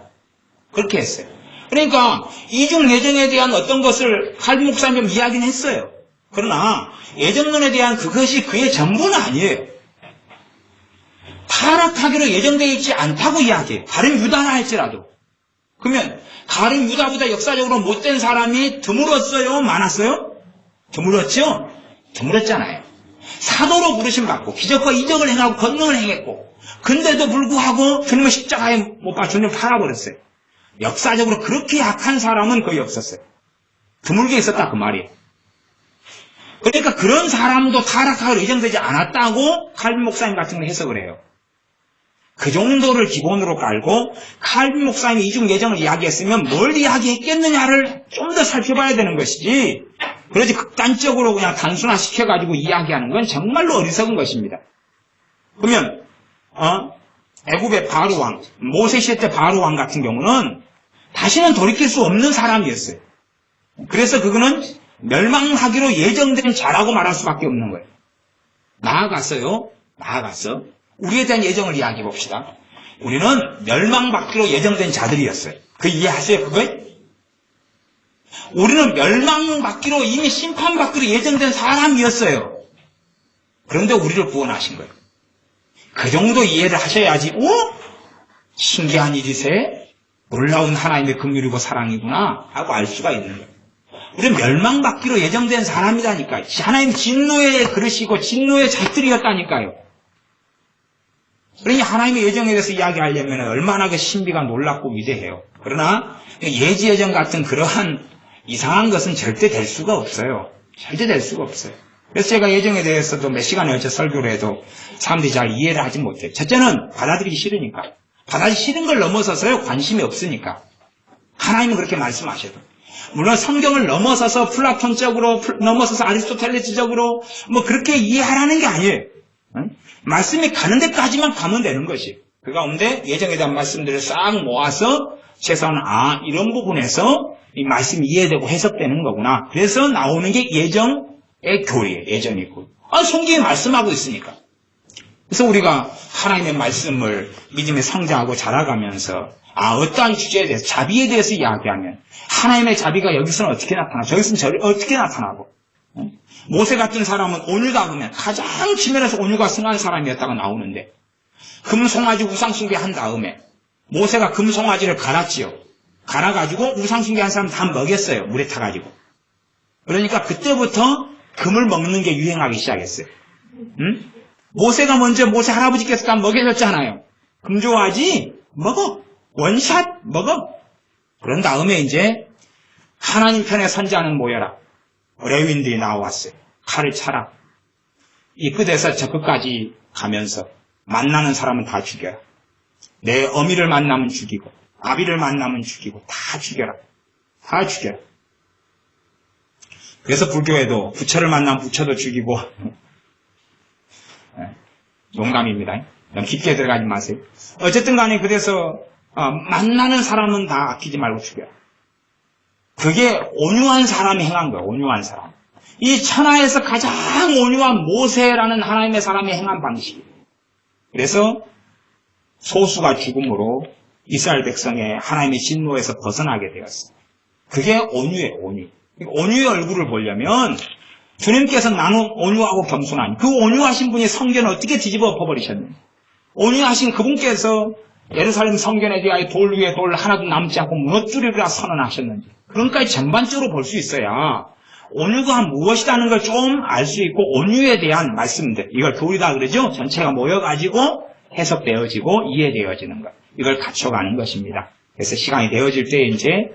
그렇게 했어요. 그러니까 이중 예정에 대한 어떤 것을 칼빈 목사님 좀 이야기는 했어요. 그러나 예정론에 대한 그것이 그의 전부는 아니에요. 타락하기로 예정되어 있지 않다고 이야기해요. 가룟 유다나 할지라도. 그러면 가룟 유다보다 역사적으로 못된 사람이 드물었어요? 많았어요? 드물었죠? 드물었잖아요. 사도로 부르심 받고 기적과 이적을 행하고 권능을 행했고 근데도 불구하고 주님을 십자가에 못 박아 주님을 팔아버렸어요. 역사적으로 그렇게 약한 사람은 거의 없었어요. 드물게 있었다 그 말이에요. 그러니까 그런 사람도 타락하기로 예정되지 않았다고 칼빈 목사님 같은 걸 해석을 해요. 그 정도를 기본으로 깔고 칼빈 목사님이 이중 예정을 이야기했으면 뭘 이야기했겠느냐를 좀 더 살펴봐야 되는 것이지 그러지 극단적으로 그냥 단순화시켜가지고 이야기하는 건 정말로 어리석은 것입니다. 그러면 애굽의 바로왕, 모세 시대 때 바로왕 같은 경우는 다시는 돌이킬 수 없는 사람이었어요. 그래서 그거는 멸망하기로 예정된 자라고 말할 수밖에 없는 거예요. 나아가서 우리에 대한 예정을 이야기해 봅시다. 우리는 멸망받기로 예정된 자들이었어요. 그 이해하세요, 그거? 우리는 멸망받기로 이미 심판받기로 예정된 사람이었어요. 그런데 우리를 구원하신 거예요. 그 정도 이해를 하셔야지, 신기한 일이세? 놀라운 하나님의 긍휼이고 사랑이구나 하고 알 수가 있는 거예요. 우리는 멸망받기로 예정된 사람이라니까요. 하나님 진노의 그릇이고 진노의 잣들이었다니까요. 그러니 하나님의 예정에 대해서 이야기하려면 얼마나 그 신비가 놀랍고 위대해요. 그러나 예지 예정 같은 그러한 이상한 것은 절대 될 수가 없어요. 절대 될 수가 없어요. 그래서 제가 예정에 대해서도 몇 시간에 걸쳐 설교를 해도 사람들이 잘 이해를 하지 못해요. 첫째는 받아들이기 싫으니까. 받아들이기 싫은 걸 넘어서서요 관심이 없으니까. 하나님은 그렇게 말씀하셔도. 물론 성경을 넘어서서 플라톤적으로 넘어서서 아리스토텔레스적으로 뭐 그렇게 이해하라는 게 아니에요. 말씀이 가는 데까지만 가면 되는 것이. 그 가운데 예정에 대한 말씀들을 싹 모아서 최소한 이런 부분에서 이 말씀이 이해되고 해석되는 거구나. 그래서 나오는 게 예정의 교리예요. 예정의 교리. 성경이 말씀하고 있으니까. 그래서 우리가 하나님의 말씀을 믿음에 성장하고 자라가면서 어떠한 주제에 대해서, 자비에 대해서 이야기하면 하나님의 자비가 여기서는 어떻게 나타나고 저기서는 어떻게 나타나고, 모세 같은 사람은 온유다 그러면 가장 지면에서 온유가 승한 사람이었다가 나오는데, 금송아지 우상숭배 한 다음에 모세가 금송아지를 갈았지요. 갈아가지고 우상숭배 한 사람 다 먹였어요. 물에 타가지고. 그러니까 그때부터 금을 먹는 게 유행하기 시작했어요. 모세가 먼저 모세 할아버지께서 다 먹여줬잖아요. 금 좋아하지? 먹어. 원샷 먹어. 그런 다음에 이제 하나님 편에 선자는 모여라. 레위인들이 나왔어요. 칼을 차라. 이 끝에서 저 끝까지 가면서 만나는 사람은 다 죽여라. 내 어미를 만나면 죽이고 아비를 만나면 죽이고 다 죽여라. 다 죽여라. 그래서 불교에도 부처를 만나면 부처도 죽이고 농담입니다. 너무 깊게 들어가지 마세요. 어쨌든 간에 그래서 만나는 사람은 다 아끼지 말고 죽여라. 그게 온유한 사람이 행한 거예요. 온유한 사람. 이 천하에서 가장 온유한 모세라는 하나님의 사람이 행한 방식이에요. 그래서 소수가 죽음으로 이스라엘 백성의 하나님의 진노에서 벗어나게 되었어요. 그게 온유예요. 온유. 온유의 얼굴을 보려면 주님께서 나는 온유하고 겸손하니 그 온유하신 분이 성전을 어떻게 뒤집어 엎어버리셨는지, 온유하신 그분께서 예루살렘 성전에 대하여 돌 위에 돌 하나도 남지 않고 무너뜨리리라 선언하셨는지, 그런까지 전반적으로 볼 수 있어야 온유가 무엇이라는 걸 좀 알 수 있고, 온유에 대한 말씀들, 이걸 교리다 그러죠. 전체가 모여가지고 해석되어지고 이해되어지는 것, 이걸 갖춰가는 것입니다. 그래서 시간이 되어질 때 이제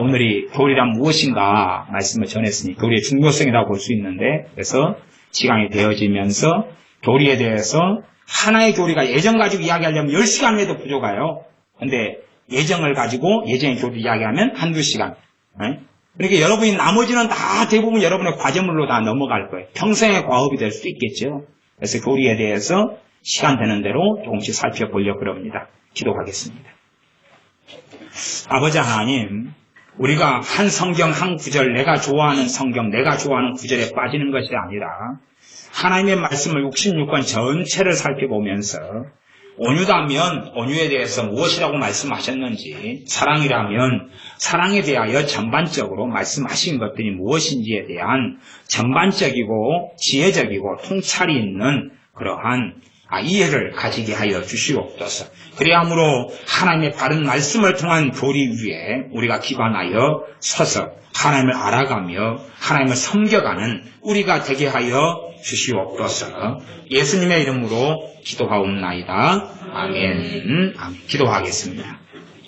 오늘이 교리란 무엇인가 말씀을 전했으니 교리의 중요성이라고 볼 수 있는데, 그래서 시간이 되어지면서 교리에 대해서 하나의 교리가 예정 가지고 이야기하려면 10시간 해도 부족해요. 근데 예정을 가지고 예정의 교리 이야기하면 한두 시간. 그러니까 여러분이 나머지는 다 대부분 여러분의 과제물로 다 넘어갈 거예요. 평생의 과업이 될 수도 있겠죠. 그래서 교리에 대해서 시간 되는 대로 조금씩 살펴보려고 그럽니다. 기도하겠습니다. 아버지 하나님, 우리가 한 성경 한 구절, 내가 좋아하는 성경, 내가 좋아하는 구절에 빠지는 것이 아니라 하나님의 말씀을 66권 전체를 살펴보면서 온유다면 온유에 대해서 무엇이라고 말씀하셨는지, 사랑이라면 사랑에 대하여 전반적으로 말씀하신 것들이 무엇인지에 대한 전반적이고 지혜적이고 통찰이 있는 그러한 이해를 가지게 하여 주시옵소서. 그리함으로 하나님의 바른 말씀을 통한 교리 위에 우리가 기반하여 서서 하나님을 알아가며 하나님을 섬겨가는 우리가 되게 하여 주시옵소서. 예수님의 이름으로 기도하옵나이다. 아멘. 기도하겠습니다.